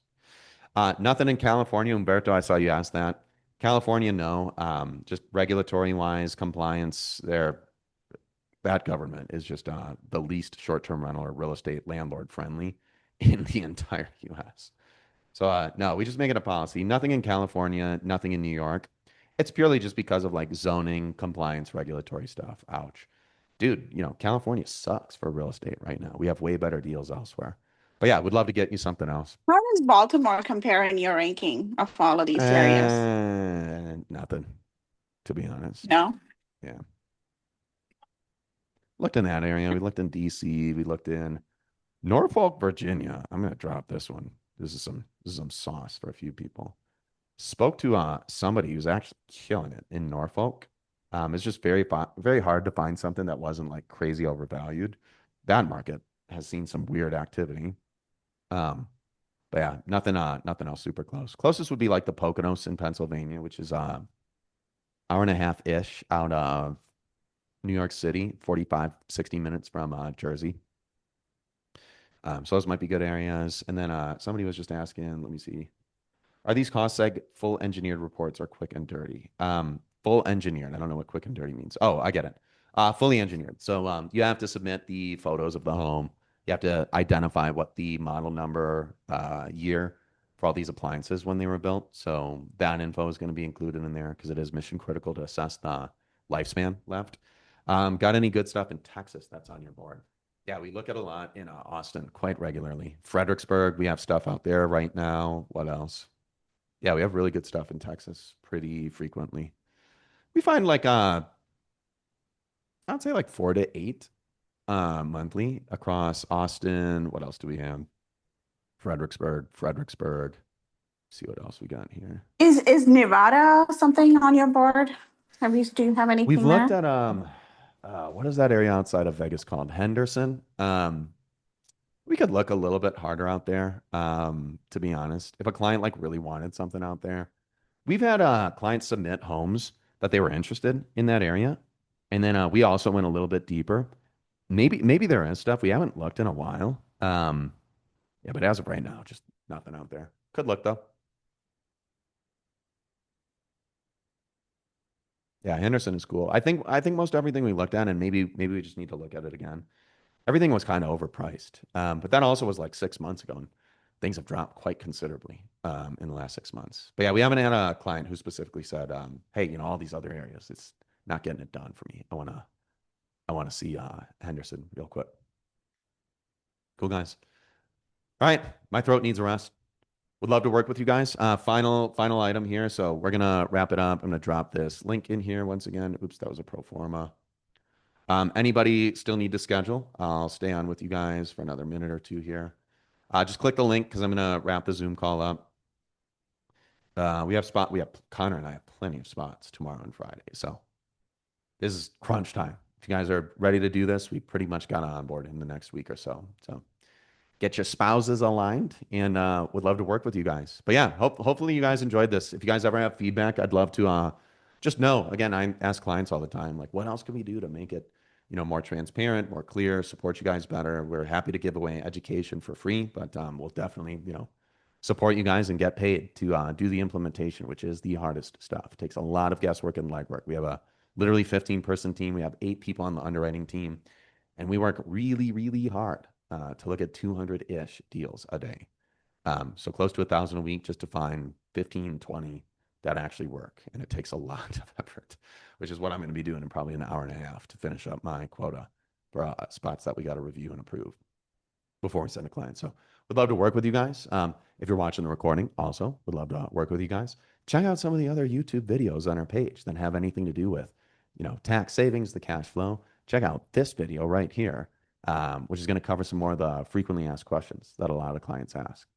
A: Nothing in California. Umberto, I saw you ask that. California, no. Just regulatory wise, compliance, that government is just the least short-term rental or real estate landlord friendly in the entire US. So no, we just make it a policy. Nothing in California, nothing in New York. It's purely just because of like zoning, compliance, regulatory stuff. Ouch. Dude, California sucks for real estate right now. We have way better deals elsewhere. But yeah, we'd love to get you something else.
D: How does Baltimore compare in your ranking of all of these areas?
A: Nothing, to be honest.
D: No?
A: Yeah. Looked in that area. We looked in DC. We looked in Norfolk, Virginia. I'm gonna drop this one. This is some sauce for a few people. Spoke to somebody who's actually killing it in Norfolk. It's just very hard to find something that wasn't like crazy overvalued. That market has seen some weird activity. But yeah, nothing else super close. Closest would be like the Poconos in Pennsylvania, which is hour and a half ish out of New York City, 45, 60 minutes from Jersey. So those might be good areas. And then somebody was just asking, let me see. Are these cost seg full engineered reports or quick and dirty? Full engineered. I don't know what quick and dirty means. Oh, I get it. Fully engineered. So you have to submit the photos of the home. You have to identify what the model number, year for all these appliances when they were built. So that info is going to be included in there because it is mission critical to assess the lifespan left. Got any good stuff in Texas that's on your board? Yeah, we look at a lot in Austin quite regularly. Fredericksburg, we have stuff out there right now. What else? Yeah, we have really good stuff in Texas pretty frequently. We find like I'd say like 4 to 8 monthly across Austin. What else do we have? Fredericksburg. See what else we got here.
D: Is Nevada something on your board? Do you have anything
A: We've looked
D: there?
A: at what is that area outside of Vegas called? Henderson. We could look a little bit harder out there, to be honest. If a client like really wanted something out there, we've had clients submit homes that they were interested in that area, and then we also went a little bit deeper. Maybe there is stuff we haven't looked in a while. Yeah, but as of right now, just nothing out there. Could look though. Yeah, Henderson is cool. I think most everything we looked at, and maybe we just need to look at it again. Everything was kind of overpriced, but that also was like 6 months ago, and things have dropped quite considerably in the last 6 months. But yeah, we haven't had a client who specifically said, "Hey, all these other areas, it's not getting it done for me. I wanna see Henderson real quick." Cool guys. All right, my throat needs a rest. Would love to work with you guys. Final item here. So we're gonna wrap it up. I'm gonna drop this link in here once again. Oops, that was a pro forma. Anybody still need to schedule? I'll stay on with you guys for another minute or two here. Just click the link because I'm gonna wrap the Zoom call up. We have Connor and I have plenty of spots tomorrow and Friday. So this is crunch time. If you guys are ready to do this, we pretty much got on board in the next week or so. So get your spouses aligned, and would love to work with you guys. But yeah, hopefully you guys enjoyed this. If you guys ever have feedback, I'd love to just know. Again, I ask clients all the time, like, what else can we do to make it, more transparent, more clear, support you guys better? We're happy to give away education for free, but we'll definitely, support you guys and get paid to do the implementation, which is the hardest stuff. It takes a lot of guesswork and legwork. We have a literally 15-person team. We have 8 people on the underwriting team, and we work really, really hard to look at 200-ish deals a day. So close to 1,000 a week just to find 15, 20 that actually work. And it takes a lot of effort, which is what I'm going to be doing in probably an hour and a half to finish up my quota for spots that we got to review and approve before we send a client. So we'd love to work with you guys. If you're watching the recording, also would love to work with you guys. Check out some of the other YouTube videos on our page that have anything to do with, tax savings, the cash flow. Check out this video right here, which is going to cover some more of the frequently asked questions that a lot of clients ask.